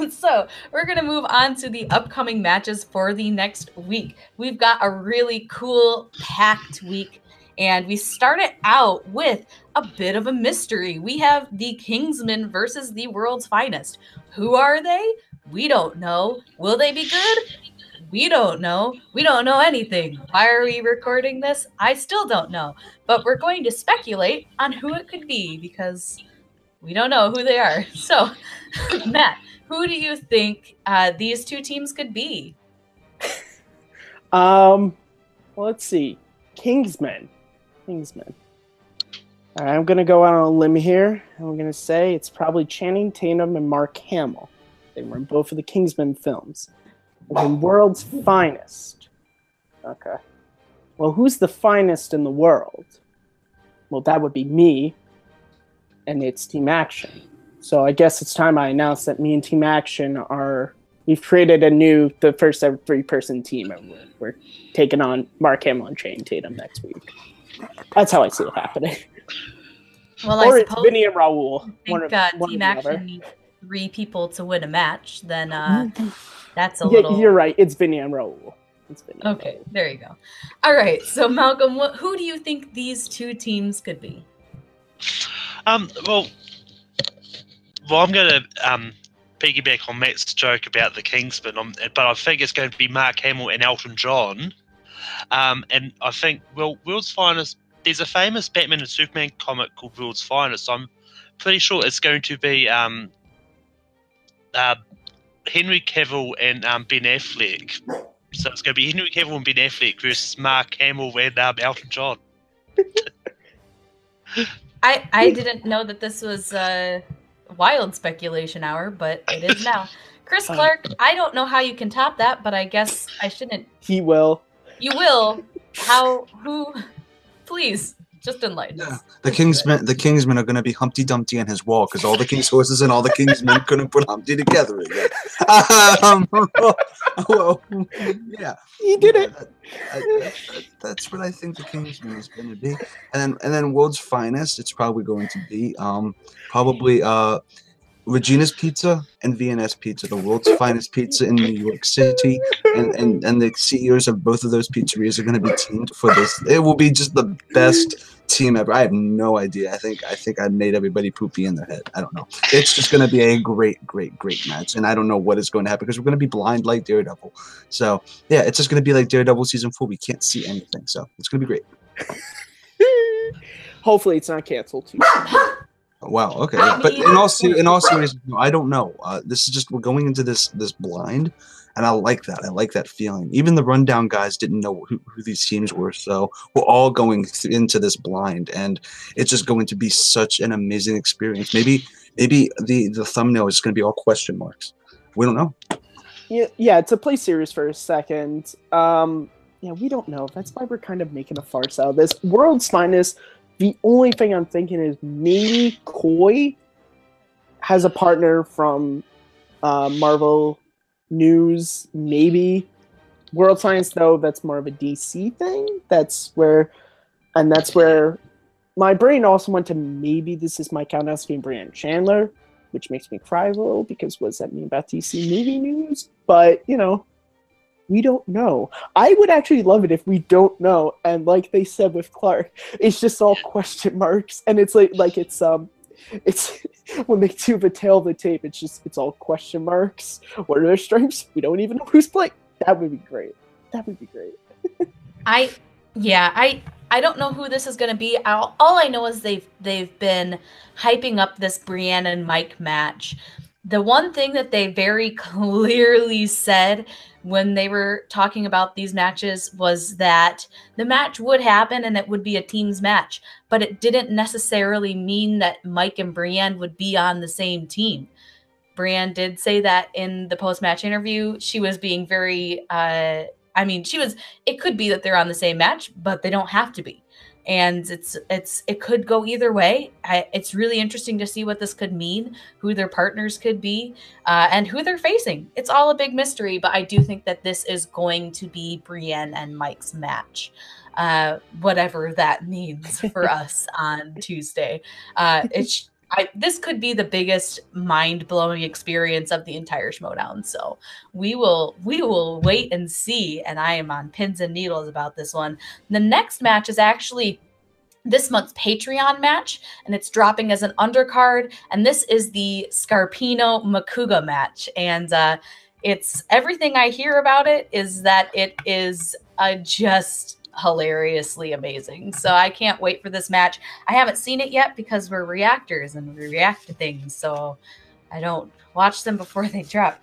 So we're going to move on to the upcoming matches for the next week. We've got a really cool, packed week. And we started out with a bit of a mystery. We have the Kingsmen versus the World's Finest. Who are they? We don't know. Will they be good? We don't know. We don't know anything. Why are we recording this? I still don't know. But we're going to speculate on who it could be because we don't know who they are. So, Matt, who do you think these two teams could be? Let's see. Kingsmen. I'm going to go out on a limb here. I'm going to say it's probably Channing Tatum and Mark Hamill. They were in both of the Kingsman films. And the World's Finest. Okay. Well, who's the finest in the world? Well, that would be me. And it's Team Action. So I guess it's time I announce that me and Team Action we've created the first ever 3-person team. And we're taking on Mark Hamill and Channing Tatum next week. That's how I see it happening. Well, or I it's suppose Vinny and Raul. Team Action needs 3 people to win a match. Then that's a little. You're right. It's Vinny and Raul. Okay, there you go. All right. So Malcolm, who do you think these two teams could be? Well, I'm going to piggyback on Matt's joke about the Kingsmen, but I think it's going to be Mark Hamill and Elton John. And I think, World's Finest, there's a famous Batman and Superman comic called World's Finest. I'm pretty sure it's going to be Henry Cavill and Ben Affleck. So it's going to be Henry Cavill and Ben Affleck versus Mark Hamill and Elton John. I didn't know that this was a wild speculation hour, but it is now. Chris Clark, I don't know how you can top that, but I guess I shouldn't. He will. You will. How? Who? Please, just enlighten us. The Kingsmen are going to be Humpty Dumpty and his wall because all the king's horses and all the Kingsmen couldn't put Humpty together again. Well, yeah, he did it. That's what I think the Kingsmen is going to be, and then World's Finest. It's probably going to be Regina's Pizza and VNS Pizza, the world's finest pizza in New York City, and the CEOs of both of those pizzerias are going to be teamed for this. It will be just the best team ever. I have no idea. I think I made everybody poopy in their head. I don't know. It's just going to be a great match, and I don't know what is going to happen because we're going to be blind like Daredevil. So yeah, it's just going to be like Daredevil season 4. We can't see anything, so it's going to be great. Hopefully, it's not canceled too. Wow. Okay. But in all seriousness, I don't know. This is just we're going into this blind, and I like that. I like that feeling. Even the rundown guys didn't know who these teams were, so we're all going into this blind, and it's just going to be such an amazing experience. Maybe the thumbnail is going to be all question marks. We don't know. Yeah. To play serious for a second, yeah, we don't know. That's why we're kind of making a farce out of this. World's Finest. The only thing I'm thinking is maybe Koi has a partner from Marvel News, maybe. World Science, though, that's more of a DC thing. That's where my brain also went to maybe this is Mike Kalinowski and Brianna Chandler, which makes me cry a little because what does that mean about DC movie news? But, you know, we don't know. I would actually love it if we don't know, and like they said with Clark, it's just all question marks, and it's like it's when they do the tail of the tape, it's all question marks. What are their strengths? We don't even know who's playing. That would be great. That would be great. I don't know who this is going to be. All I know is they've been hyping up this Brianna and Mike match. The one thing that they very clearly said when they were talking about these matches was that the match would happen and it would be a team's match, but it didn't necessarily mean that Mike and Brianne would be on the same team. Brianne did say that in the post-match interview. She was being very, it could be that they're on the same match, but they don't have to be. And it could go either way. It's really interesting to see what this could mean, who their partners could be, and who they're facing. It's all a big mystery, but I do think that this is going to be Brienne and Mike's match, whatever that means for us on Tuesday. This could be the biggest mind-blowing experience of the entire Schmoedown. So we will wait and see. And I am on pins and needles about this one. The next match is actually this month's Patreon match, and it's dropping as an undercard. And this is the Scarpino Makuga match. And it's everything I hear about it is that it is just hilariously amazing. So I can't wait for this match. I haven't seen it yet because we're reactors and we react to things, so I don't watch them before they drop.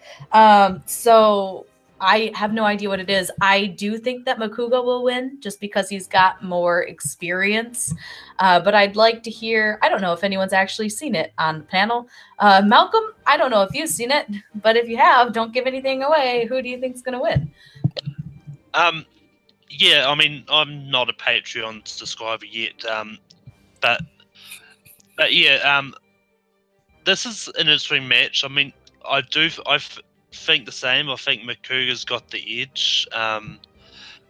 So I have no idea what it is. I do think that Makuga will win just because he's got more experience. But I'd like to hear, I don't know if anyone's actually seen it on the panel. Malcolm, I don't know if you've seen it, but if you have, don't give anything away. Who do you think's going to win? Yeah, I mean, I'm not a Patreon subscriber yet, but yeah, this is an interesting match. I mean, I think the same. I think Makuga's got the edge, but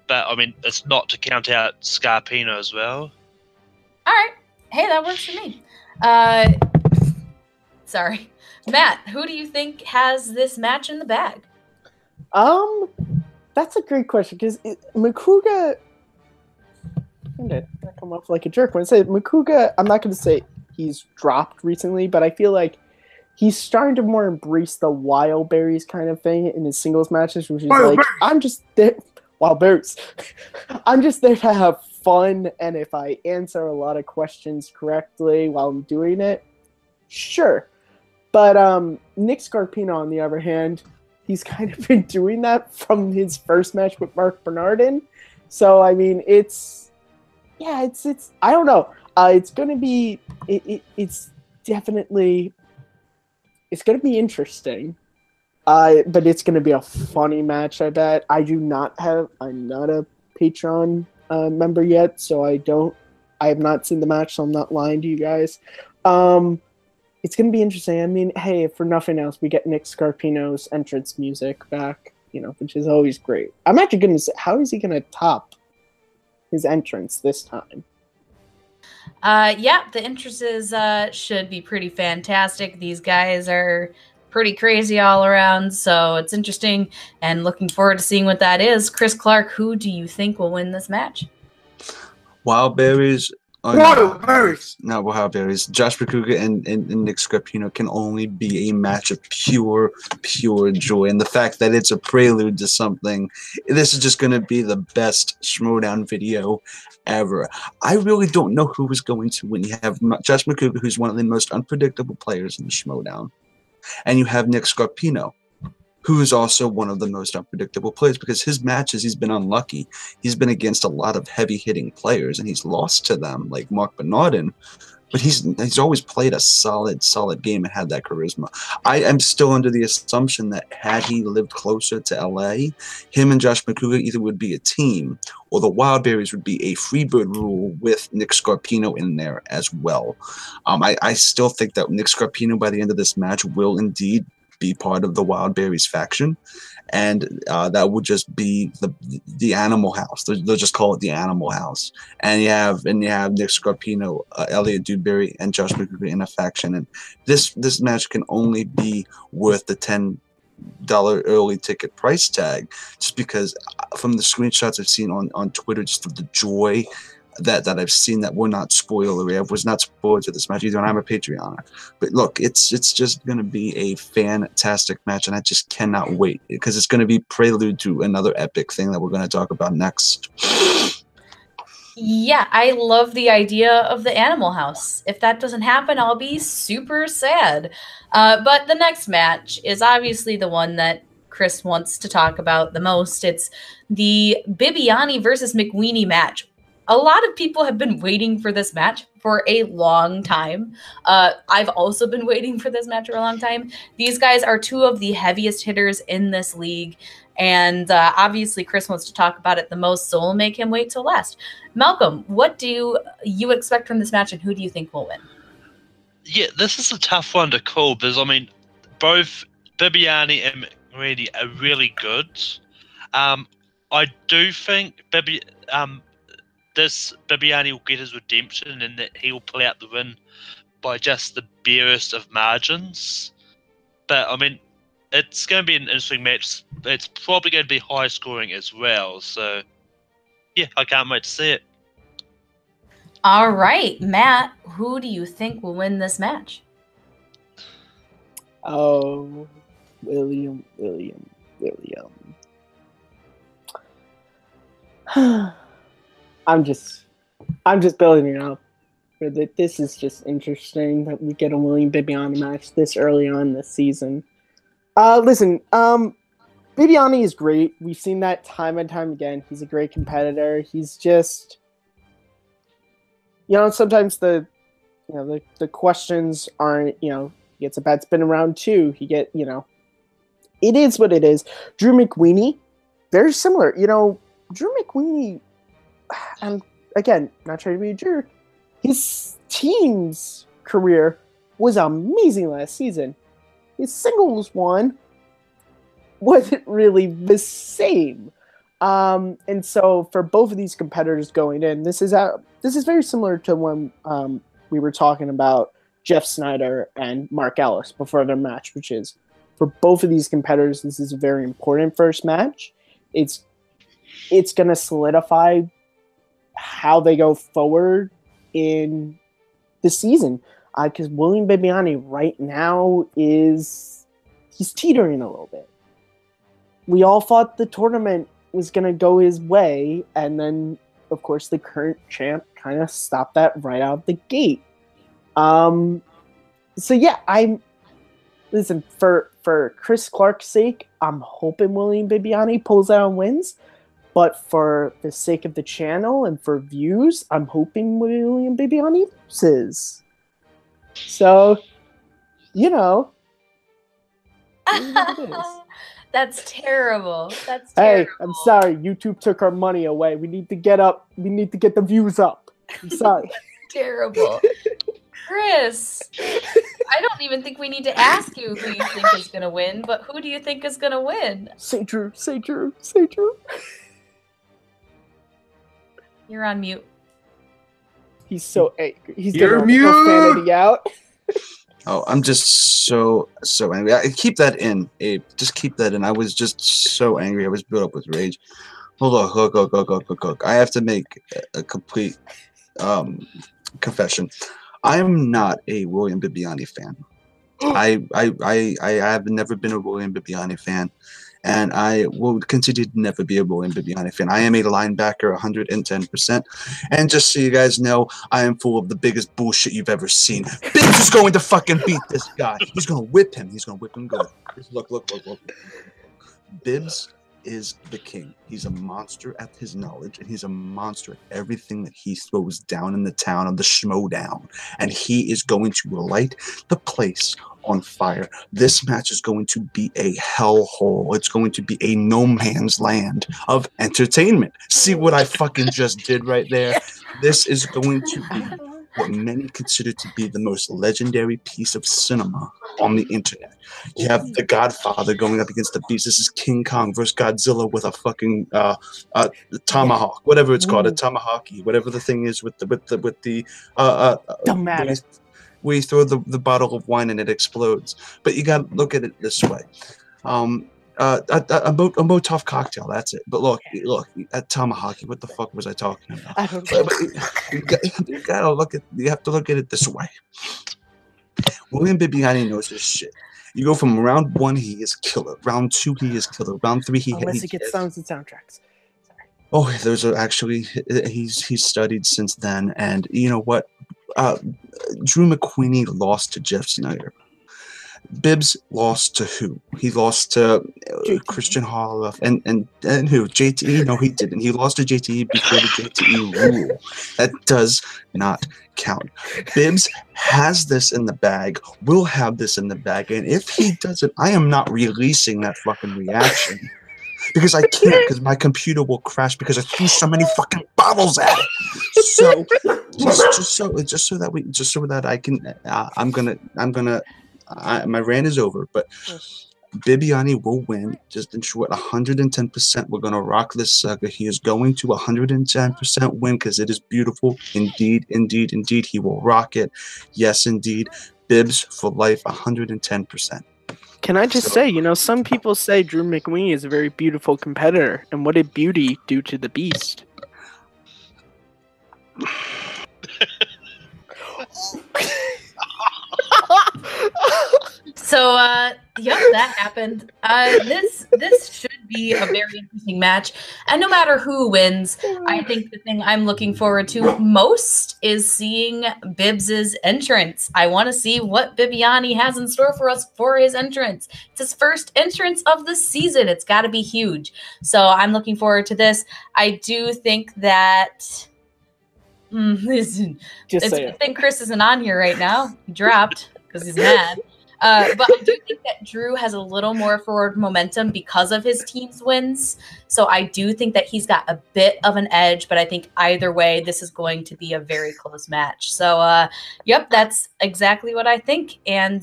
I mean, it's not to count out Scarpino as well. All right, hey, that works for me. Sorry, Matt, who do you think has this match in the bag? That's a great question because Makuga. I'm gonna come off like a jerk when I say Makuga. I'm not going to say he's dropped recently, but I feel like he's starting to more embrace the wild berries kind of thing in his singles matches, which is like I'm just there. Wild berries. I'm just there to have fun, and if I answer a lot of questions correctly while I'm doing it, sure. But Nick Scarpino, on the other hand, he's kind of been doing that from his first match with Mark Bernardin. So, I mean, it's I don't know. It's going to be, it's definitely, it's going to be interesting. But it's going to be a funny match, I bet. I'm not a Patreon member yet, so I have not seen the match, so I'm not lying to you guys. It's going to be interesting. I mean, hey, if for nothing else, we get Nick Scarpino's entrance music back, which is always great. I'm actually going to say, how is he going to top his entrance this time? Yeah, the entrances should be pretty fantastic. These guys are pretty crazy all around, so it's interesting and looking forward to seeing what that is. Chris Clark, who do you think will win this match? Wild Berries Wild berries. Not wild berries. Josh Bakuga and Nick Scarpino can only be a match of pure joy. And the fact that it's a prelude to something, this is just going to be the best Schmoedown video ever. I really don't know who is going to win. You have Josh Bakuga, who's one of the most unpredictable players in the Schmoedown. And you have Nick Scarpino, who is also one of the most unpredictable players because his matches, he's been unlucky. He's been against a lot of heavy-hitting players, and he's lost to them, like Mark Bernardin. But he's always played a solid game and had that charisma. I am still under the assumption that had he lived closer to LA, him and Josh Bakuga either would be a team or the Wild Berries would be a Freebird rule with Nick Scarpino in there as well. I still think that Nick Scarpino by the end of this match will indeed be part of the Wild Berries faction, and that would just be the Animal House. They'll just call it the Animal House. And you have Nick Scarpino, Elliot Dewberry, and Josh Bakuga in a faction. And this match can only be worth the $10 early ticket price tag, just because from the screenshots I've seen on Twitter, just the joy that I've seen that we're not spoilery. I was not spoiled to this match either, and I'm a Patreoner. But look, it's just going to be a fantastic match, and I just cannot wait because it's going to be prelude to another epic thing that we're going to talk about next. Yeah, I love the idea of the Animal House. If that doesn't happen, I'll be super sad. But the next match is obviously the one that Chris wants to talk about the most. It's the Bibbiani versus McWeenie match. A lot of people have been waiting for this match for a long time. I've also been waiting for this match for a long time. These guys are two of the heaviest hitters in this league. And obviously, Chris wants to talk about it the most, so we'll make him wait till last. Malcolm, what do you expect from this match, and who do you think will win? Yeah, this is a tough one to call because, I mean, both Bibbiani and McWeenie are really good. I do think this Bibbiani will get his redemption and that he will pull out the win by just the barest of margins. But, I mean, it's going to be an interesting match. It's probably going to be high scoring as well. So, yeah, I can't wait to see it. All right, Matt, who do you think will win this match? Oh, William. I'm just building it up. This is just interesting that we get a William Bibbiani match this early on this season. Listen, Bibbiani is great. We've seen that time and time again. He's a great competitor. He's just, sometimes the questions aren't, he gets a bad spin in round 2. It is what it is. Drew McWeenie, very similar. Drew McWeenie, and again, not trying to be a jerk, his team's career was amazing last season. His singles one wasn't really the same. And so for both of these competitors going in, this is very similar to when we were talking about Jeff Snyder and Mark Ellis before their match, which is for both of these competitors, this is a very important first match. It's going to solidify how they go forward in the season. Because William Bibbiani right now he's teetering a little bit. We all thought the tournament was going to go his way, and then, of course, the current champ kind of stopped that right out of the gate. So yeah, listen, for Chris Clark's sake, I'm hoping William Bibbiani pulls out and wins. But for the sake of the channel and for views, I'm hoping William Bibbiani loses. So, That's terrible. That's terrible. Hey, I'm sorry. YouTube took our money away. We need to get the views up. I'm sorry. Terrible. Chris, I don't even think we need to ask you who you think is going to win, but who do you think is going to win? Say Drew. You're on mute. He's so angry. He's You're getting mute. profanity out. Oh, I'm just so angry. Keep that in, Abe. Just keep that in. I was just so angry. I was built up with rage. Hold on. Hook. I have to make a complete confession. I am not a William Bibbiani fan. I have never been a William Bibbiani fan, and I will continue to never be a William Bibbiani fan. I am a linebacker 110%. And just so you guys know, I am full of the biggest bullshit you've ever seen. Bibbs is going to fucking beat this guy. He's going to whip him. He's going to whip him good. Look. Bibbs is the king. He's a monster at his knowledge, and he's a monster at everything that he throws down in the town of the Schmoedown. And he is going to light the place on fire. This match is going to be a hellhole. It's going to be a no man's land of entertainment. See what I fucking just did right there? This is going to be what many consider to be the most legendary piece of cinema on the internet. You have The Godfather going up against the Beast. This is King Kong versus Godzilla with a fucking tomahawk, whatever it's called, a tomahawk, whatever the thing is with the Don't matter. where you throw the bottle of wine and it explodes. But you got to look at it this way. A Molotov cocktail, that's it. But look, at tomahawk, what the fuck was I talking about? I don't know. But you have to look at it this way. William Bibbiani knows his shit. You go from round 1, he is killer. Round 2, he is killer. Round 3, unless he gets sounds and soundtracks. Sorry. Oh, those are actually he's studied since then. And you know what? Drew McQueenie lost to Jeff Snyder. Bibbs lost to who? He lost to Christian Harloff and who? JTE? No, he didn't. He lost to JTE before the JTE rule. That does not count. Bibbs has this in the bag, will have this in the bag, and if he doesn't, I am not releasing that fucking reaction. Because I can't, because my computer will crash because I threw so many fucking bottles at it. So just so that I can, my rant is over, but Bibbiani will win. Just in short, 110%. We're gonna rock this sucker. He is going to 110% win because it is beautiful. Indeed, he will rock it. Yes, indeed. Bibbs for life, 110%. Can I just say, some people say Drew McQueen is a very beautiful competitor, and what did beauty do to the beast? So, yep, that happened. This should be a very interesting match. And no matter who wins, I think the thing I'm looking forward to most is seeing Bibbs's entrance. I want to see what Bibbiani has in store for us for his entrance. It's his first entrance of the season. It's got to be huge. So I'm looking forward to this. I do think that... it's a good thing Chris isn't on here right now. He dropped because he's mad. But I do think that Drew has a little more forward momentum because of his team's wins. So I do think that he's got a bit of an edge, but I think either way, this is going to be a very close match. So, yep, that's exactly what I think. And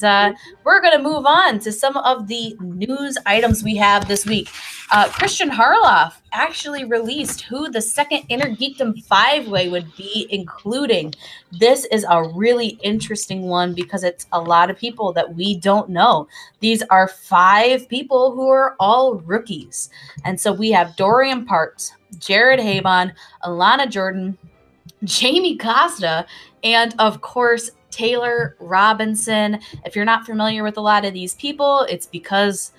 we're going to move on to some of the news items we have this week. Christian Harloff actually released who the second Inner Geekdom 5-way would be including. This is a really interesting one because it's a lot of people that we don't know. These are 5 people who are all rookies. And so we have Dorian Parks, Jared Habon, Alana Jordan, Jamie Costa, and of course, Taylor Robinson. If you're not familiar with a lot of these people, it's because,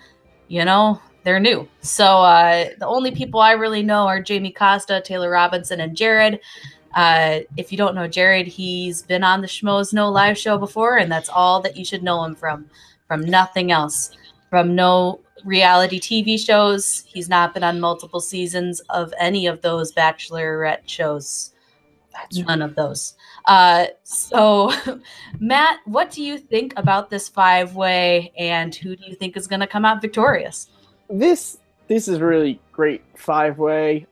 they're new. So the only people I really know are Jamie Costa, Taylor Robinson, and Jared. If you don't know Jared, he's been on the Schmoes No live show before, and that's all that you should know him from nothing else. From no reality TV shows. He's not been on multiple seasons of any of those Bachelorette shows. None of those. So, Matt, what do you think about this 5-way, and who do you think is going to come out victorious? This is a really great 5-way.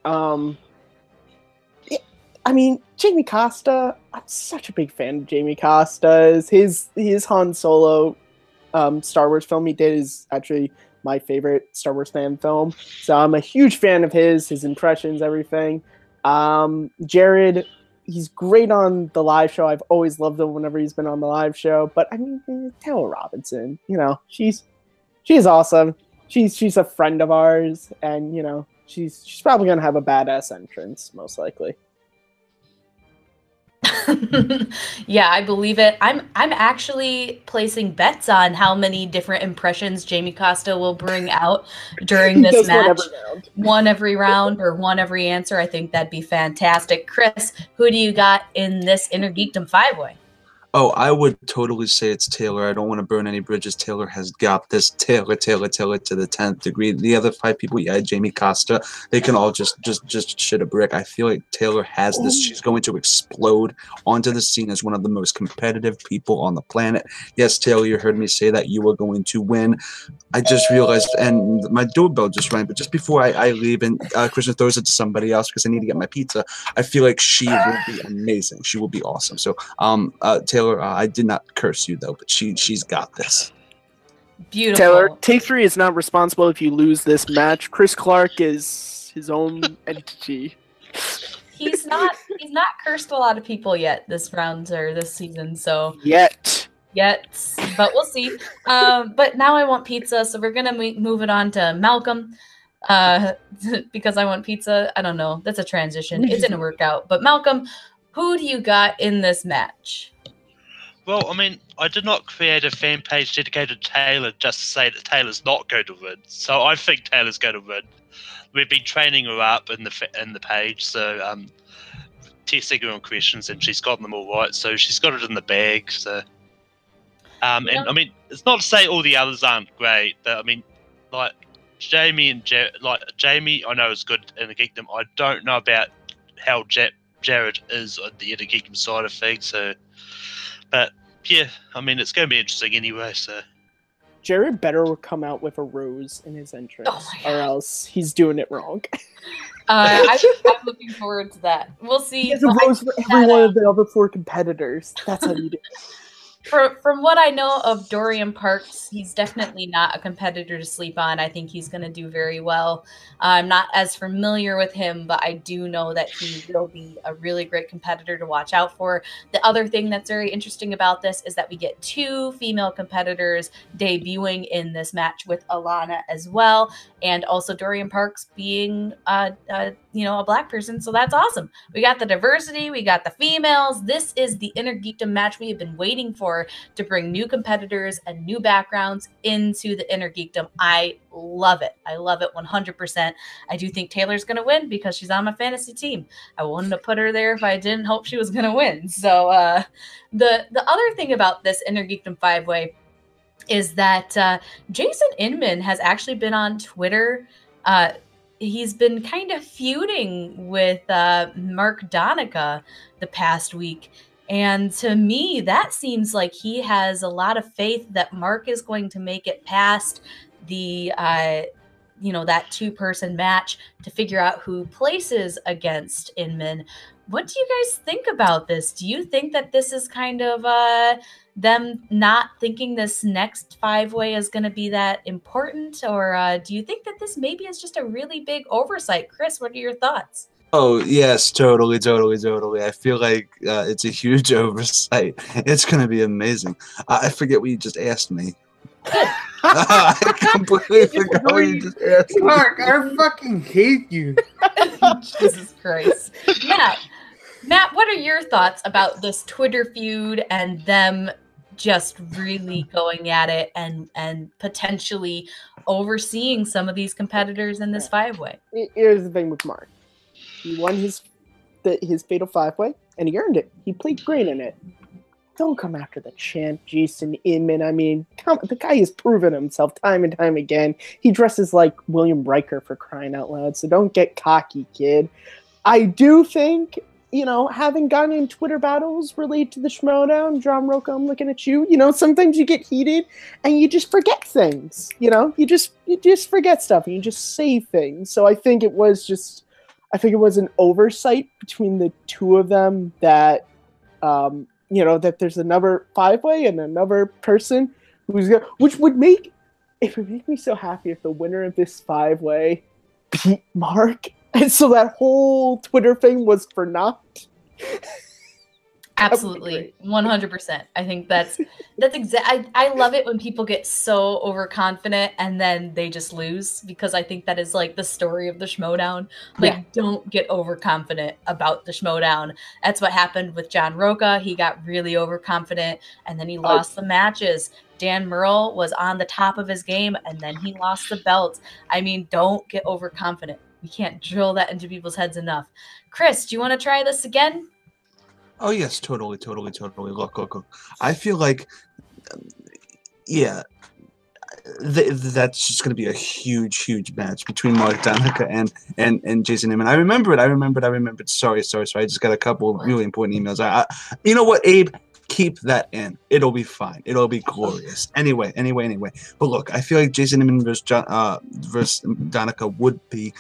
Jamie Costa, I'm such a big fan of Jamie Costa's. His Han Solo Star Wars film he did is actually my favorite Star Wars fan film. So I'm a huge fan of his impressions, everything. Jared, he's great on the live show. I've always loved him whenever he's been on the live show. But Taylor Robinson, she's awesome. She's a friend of ours, and she's probably gonna have a badass entrance, most likely. Yeah, I believe it. I'm actually placing bets on how many different impressions Jamie Costa will bring out during this match. One every round or one every answer. I think that'd be fantastic. Chris, who do you got in this Inner Geekdom 5-way? Oh, I would totally say it's Taylor. I don't want to burn any bridges. Taylor has got this. Taylor to the 10th degree. The other 5 people, yeah, Jamie Costa, they can all just shit a brick. I feel like Taylor has this. She's going to explode onto the scene as one of the most competitive people on the planet. Yes, Taylor, you heard me say that you were going to win. I just realized, and my doorbell just rang, but just before I leave and Christian throws it to somebody else because I need to get my pizza, I feel like she will be amazing. She will be awesome. So, Taylor, I did not curse you though, but she's got this. Beautiful. Taylor, Take 3 is not responsible if you lose this match. Chris Clark is his own entity. He's not cursed a lot of people yet this round or this season, so Yet, but we'll see. But now I want pizza, so we're gonna move it on to Malcolm. Because I want pizza. I don't know. That's a transition. It didn't work out. But Malcolm, who do you got in this match? Well, I mean, I did not create a fan page dedicated to Taylor just to say that Taylor's not going to win. So I think Taylor's going to win. We've been training her up in the page, so testing her on questions, and she's gotten them all right. So she's got it in the bag. So, and I mean, it's not to say all the others aren't great, but I mean, like Jamie and Jamie, I know is good in the Geekdom. I don't know about how Jared is on the Inner Geekdom side of things. So, but yeah, I mean, it's going to be interesting anyway. So, Jared better come out with a rose in his entrance, Oh or else he's doing it wrong. I'm looking forward to that. We'll see. He has a rose for every one of the other 4 competitors. That's how you do it. From what I know of Dorian Parks, he's definitely not a competitor to sleep on. I think he's going to do very well. I'm not as familiar with him, but I do know that he will be a really great competitor to watch out for. The other thing that's very interesting about this is that we get 2 female competitors debuting in this match with Alana as well, and also Dorian Parks being a Black person, so that's awesome. We got the diversity, we got the females. This is the Inner Geekdom match we have been waiting for, to bring new competitors and new backgrounds into the Inner Geekdom. I love it. I love it 100%. I do think Taylor's going to win because she's on my fantasy team. I wouldn't have put her there if I didn't hope she was going to win. So the other thing about this Inner Geekdom 5-way is that Jason Inman has actually been on Twitter. He's been kind of feuding with Mark Donica the past week. And to me, that seems like he has a lot of faith that Mark is going to make it past the, that 2-person match to figure out who places against Inman. What do you guys think about this? Do you think that this is kind of them not thinking this next 5-way is going to be that important? Or do you think that this maybe is just a really big oversight? Chris, what are your thoughts? Oh, yes, totally. I feel like it's a huge oversight. It's going to be amazing. I forget what you just asked me. I completely forgot what you just asked me. Mark, I fucking hate you. Jesus Christ. Matt, what are your thoughts about this Twitter feud and them just really going at it and potentially overseeing some of these competitors in this 5-way? Here's the thing with Mark. He won his fatal 5-way, and he earned it. He played great in it. Don't come after the champ, Jason Inman. I mean, the guy has proven himself time and time again. He dresses like William Riker, for crying out loud, so don't get cocky, kid. I do think, having gotten in Twitter battles related to the Schmoedown, John Roca, I'm looking at you, sometimes you get heated and you just forget things, you just forget stuff and you just say things. So I think it was an oversight between the 2 of them that, that there's another 5-way and another person which would make me so happy if the winner of this 5-way beat Mark. And so that whole Twitter thing was for naught. Absolutely, 100%. I think that's exact. I love it when people get so overconfident and then they just lose, because I think that is like the story of the Schmoedown. Like, don't get overconfident about the Schmoedown. That's what happened with John Roca. He got really overconfident and then he lost the matches. Dan Murrell was on the top of his game and then he lost the belt. I mean, don't get overconfident. We can't drill that into people's heads enough. Chris, do you want to try this again? Oh yes, totally. Look. I feel like, that's just going to be a huge match between Mark Donica and Jason Inman. I remembered. Sorry. I just got a couple of really important emails. You know what, Abe? Keep that in. It'll be fine. It'll be glorious. Anyway. But look, I feel like Jason Inman versus Donica would be.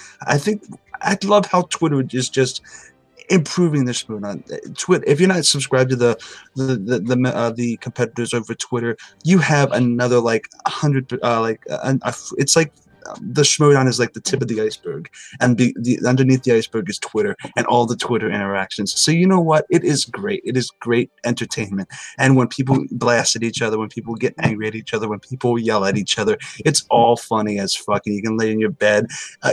I'd love how Twitter is just improving their spoon on Twitter. If you're not subscribed to the competitors over Twitter, you have another like 100 it's like the Schmoedown is like the tip of the iceberg, and the underneath the iceberg is Twitter and all the Twitter interactions. So you know what? It is great. It is great entertainment. And when people blast at each other, when people get angry at each other, when people yell at each other, it's all funny as fuck. And you can lay in your bed,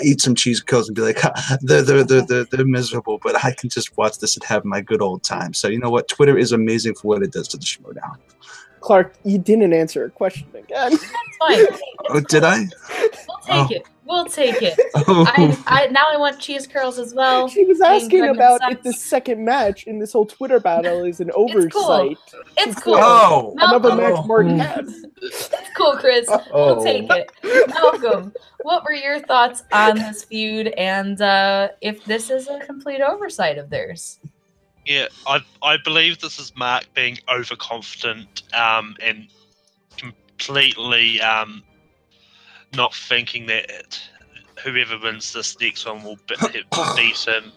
eat some cheese curls, and be like, they're miserable, but I can just watch this and have my good old time. So you know what? Twitter is amazing for what it does to the Schmoedown. Clark, you didn't answer a question again. That's fine. Oh, did I? We'll take it. Oh. I now I want cheese curls as well. She was asking about sucks. if the second match in this whole Twitter battle is an oversight. It's cool. Oh. Another match Mark had. It's cool, Chris. We'll take it. Malcolm, what were your thoughts on this feud, and if this is a complete oversight of theirs? Yeah, I believe this is Mark being overconfident and completely not thinking that whoever wins this next one will beat him.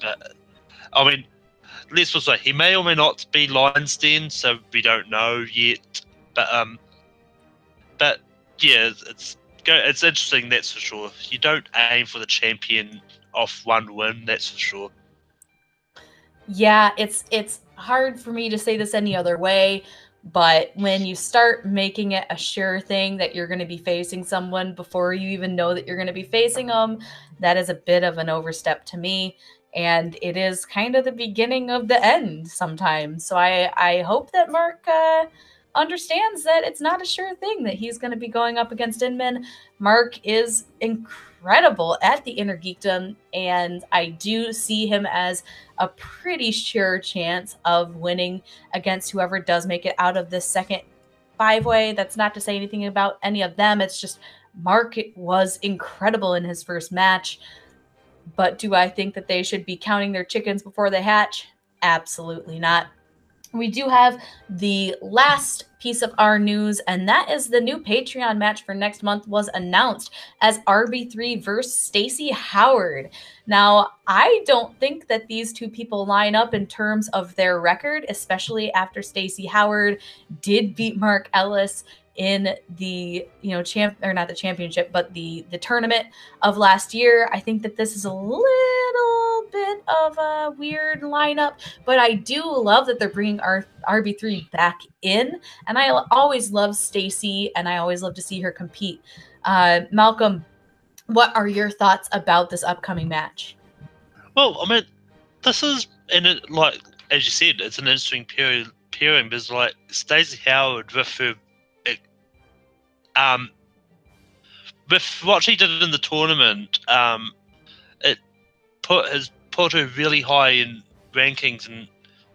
But I mean, let's also say he may or may not be Lions Den, so we don't know yet. But yeah, it's interesting, that's for sure. You don't aim for the champion off one win, that's for sure. Yeah, it's hard for me to say this any other way, but when you start making it a sure thing that you're going to be facing someone before you even know that you're going to be facing them, that is a bit of an overstep to me, and it is kind of the beginning of the end sometimes. So I hope that Mark understands that it's not a sure thing that he's going to be going up against Inman. Mark is incredible at the Inner Geekdom, and I do see him as a pretty sure chance of winning against whoever does make it out of this second five-way. That's not to say anything about any of them. It's just Mark was incredible in his first match. But do I think that they should be counting their chickens before they hatch? Absolutely not. We do have the last piece of our news, and that is the new Patreon match for next month was announced as RB3 versus Stacey Howard. Now, I don't think that these two people line up in terms of their record, especially after Stacey Howard did beat Mark Ellis in the not the championship, but the tournament of last year. I think that this is a little bit of a weird lineup, but I do love that they're bringing our RB3 back in, and I always love Stacey, and I always love to see her compete. Malcolm, what are your thoughts about this upcoming match? Well, I mean, this is like as you said, it's an interesting pairing because like Stacey Howard with her. With what she did in the tournament, it put her really high in rankings, and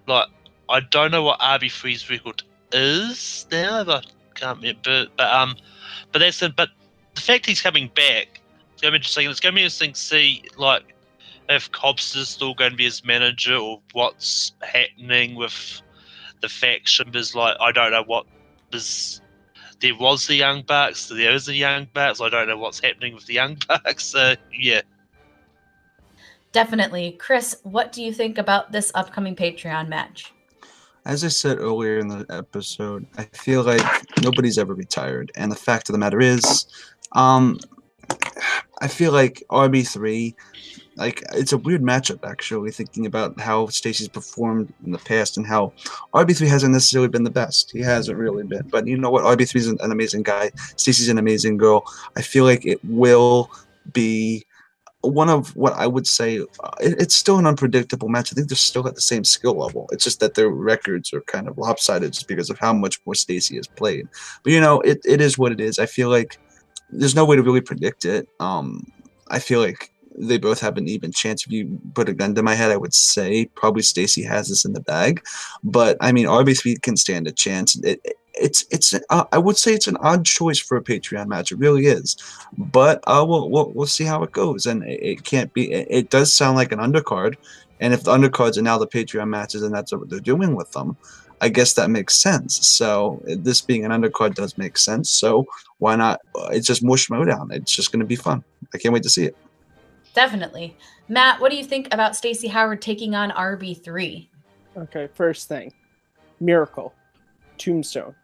like I don't know what RB3's record is now, but I can't remember. But that's it. But the fact he's coming back, it's gonna be interesting. It's gonna be interesting to see like if Cobbs is still going to be his manager or what's happening with the faction. Because like I don't know what is. There was the Young Bucks, there is the Young Bucks. I don't know what's happening with the Young Bucks. So, yeah. Definitely. Chris, what do you think about this upcoming Patreon match? As I said earlier in the episode, I feel like nobody's ever retired. And the fact of the matter is, I I feel like RB3, like it's a weird matchup actually, thinking about how Stacy's performed in the past and how RB3 hasn't necessarily been the best. He hasn't really been. But you know what? RB3 is an amazing guy. Stacy's an amazing girl. I feel like it will be one of what I would say, it's still an unpredictable match. I think they're still at the same skill level. It's just that their records are kind of lopsided just because of how much more Stacy has played. But, you know, it is what it is. I feel like there's no way to really predict it. I feel like they both have an even chance. If you put a gun to my head, I would say probably Stacy has this in the bag. But, I mean, RB3 can stand a chance. I would say it's an odd choice for a Patreon match. It really is, but we'll see how it goes. And it can't be. It does sound like an undercard, and if the undercards are now the Patreon matches, and that's what they're doing with them, I guess that makes sense. So this being an undercard does make sense. So why not? It's just more Schmoedown. It's just going to be fun. I can't wait to see it. Definitely, Matt. What do you think about Stacey Howard taking on RB3? Okay, first thing, Miracle, Tombstone,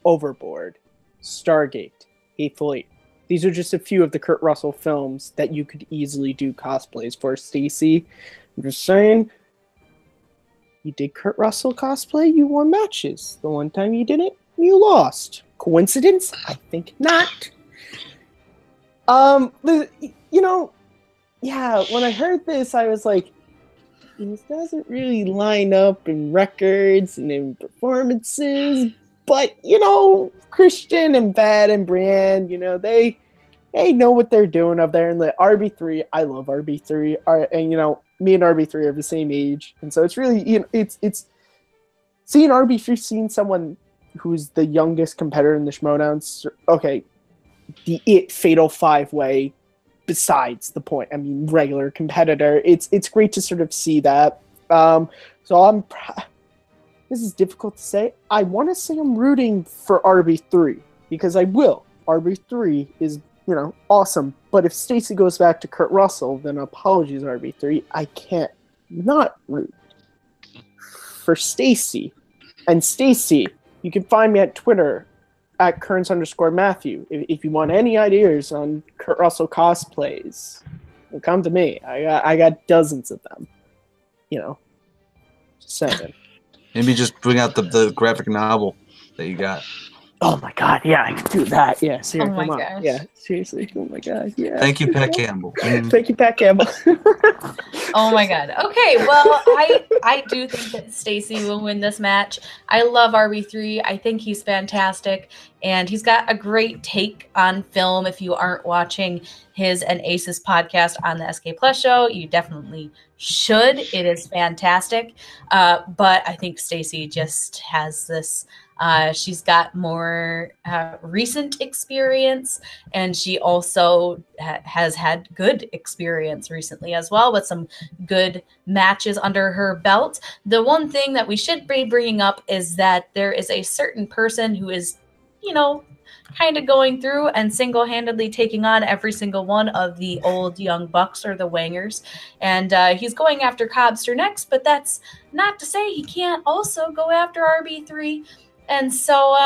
Overboard, Stargate, Hateful Eight. These are just a few of the Kurt Russell films that you could easily do cosplays for, Stacy. I'm just saying, you did Kurt Russell cosplay, you won matches. The one time you didn't, you lost. Coincidence? I think not. When I heard this, I was like, this doesn't really line up in records and in performances. But, Christian and Bad and Brienne, they know what they're doing up there. And the RB3, I love RB3. And, me and RB3 are the same age. And so it's really, it's seeing RB3, seeing someone who's the youngest competitor in the Schmoedowns. Okay, the Fatal 5-Way, besides the point. I mean, regular competitor. It's great to sort of see that. This is difficult to say. I want to say I'm rooting for RB3 because I will. RB3 is, awesome. But if Stacy goes back to Kurt Russell, then apologies, RB3. I can't not root for Stacy. And Stacy, you can find me at Twitter at Kearns_Matthew. If you want any ideas on Kurt Russell cosplays, come to me. I got dozens of them. Just saying. Maybe just bring out the graphic novel that you got. Oh my god, yeah, I can do that. Yeah, seriously. Oh my gosh. Yeah, seriously. Oh my god, yeah. Thank you, Pat Campbell. Thank you, Pat Campbell. Oh my god. Okay, well, I do think that Stacy will win this match. I love RB3. I think he's fantastic, and he's got a great take on film. If you aren't watching his and Ace's podcast on the SK Plus show, you definitely should. It is fantastic. But I think Stacy just has this. She's got more recent experience, and she also has had good experience recently as well, with some good matches under her belt. The one thing that we should be bringing up is that there is a certain person who is, kind of going through and single-handedly taking on every single one of the old young bucks, or the wangers. And he's going after Cobster next, but that's not to say he can't also go after RB3. And so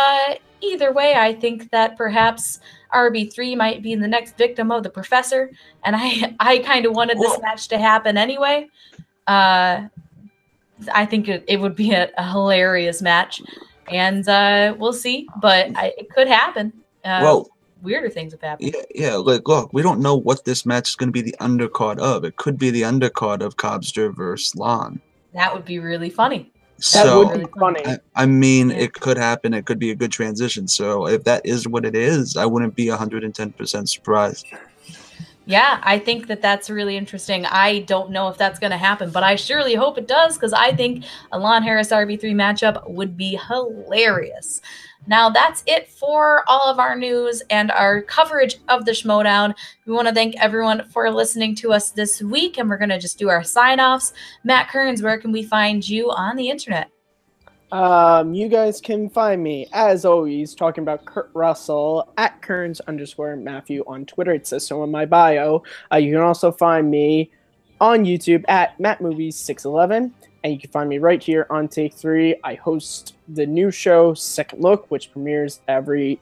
either way, I think that perhaps RB3 might be the next victim of the professor. And I kind of wanted this match to happen anyway. I think it would be a hilarious match. And we'll see. But it could happen. Weirder things have happened. Yeah, look, we don't know what this match is going to be the undercard of. It could be the undercard of Cobster versus Lon. That would be really funny. That would be funny. I mean, it could happen. It could be a good transition. So if that is what it is, I wouldn't be 110% surprised. Yeah, I think that that's really interesting. I don't know if that's going to happen, but I surely hope it does, because I think a Lon Harris RB3 matchup would be hilarious. Now, that's it for all of our news and our coverage of the Schmoedown. We want to thank everyone for listening to us this week, and we're going to just do our sign-offs. Matt Kearns, where can we find you on the internet? You guys can find me, as always, talking about Kurt Russell at Kearns_Matthew on Twitter. It says so in my bio. You can also find me on YouTube at MattMovies611. And you can find me right here on Take 3. I host the new show, Second Look, which premieres every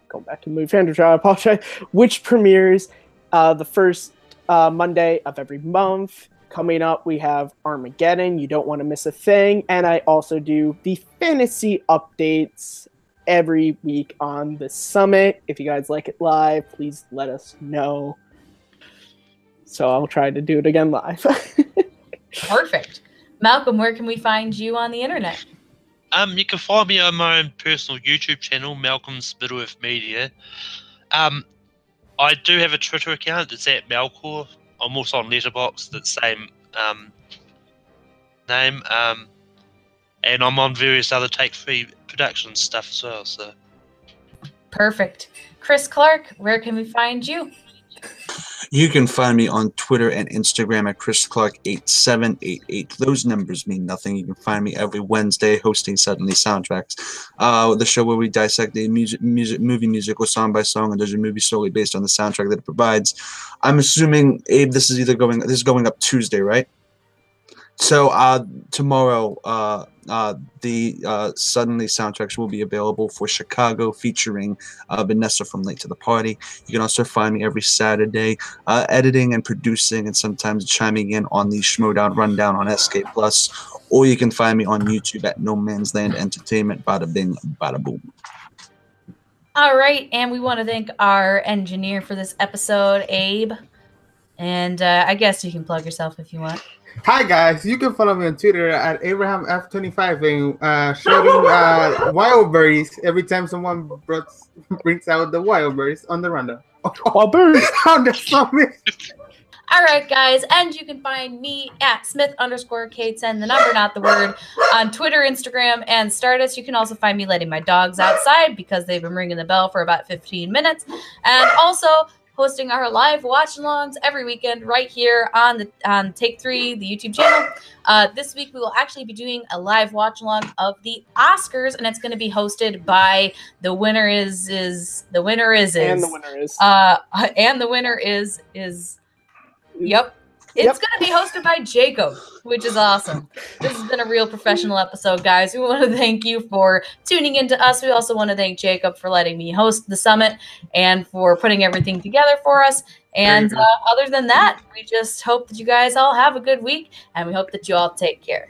Go back to the movie fan I apologize. Which premieres the first Monday of every month. Coming up, we have Armageddon. You don't want to miss a thing. And I also do the fantasy updates every week on the summit. If you guys like it live, please let us know. So I'll try to do it again live. Perfect. Malcolm, where can we find you on the internet? You can find me on my own personal YouTube channel, Malcolm's Middle-earth Media. I do have a Twitter account. It's at Malcor. I'm also on Letterboxd, the same name. And I'm on various other Take 3 production stuff as well. So. Perfect. Chris Clark, where can we find you? You can find me on Twitter and Instagram at ChrisClark8788. Those numbers mean nothing. You can find me every Wednesday hosting Suddenly Soundtracks, the show where we dissect a movie musical song by song and judge a movie solely based on the soundtrack that it provides. I'm assuming, Abe, this is going up Tuesday, right? So tomorrow, the Suddenly Soundtracks will be available for Chicago, featuring Vanessa from Late to the Party. You can also find me every Saturday editing and producing, and sometimes chiming in on the Schmoedown Rundown on SK+. Or you can find me on YouTube at No Man's Land Entertainment. Bada bing, bada boom. All right, and we want to thank our engineer for this episode, Abe. And I guess you can plug yourself if you want. Hi guys, you can follow me on Twitter at AbrahamF25 and shouting wild berries every time someone brings out the wild berries on the rundown. Wild berries on the summit. All right, guys, and you can find me at Smith_Kateson, the number, not the word, on Twitter, Instagram, and Stardust. You can also find me letting my dogs outside because they've been ringing the bell for about 15 minutes, and also hosting our live watch-alongs every weekend right here on Take 3, the YouTube channel. This week we will actually be doing a live watch-along of the Oscars, and it's going to be hosted by the winner is. Yep. It's going to be hosted by Jacob, which is awesome. This has been a real professional episode, guys. We want to thank you for tuning into us. We also want to thank Jacob for letting me host the summit and for putting everything together for us. And other than that, we just hope that you guys all have a good week, and we hope that you all take care.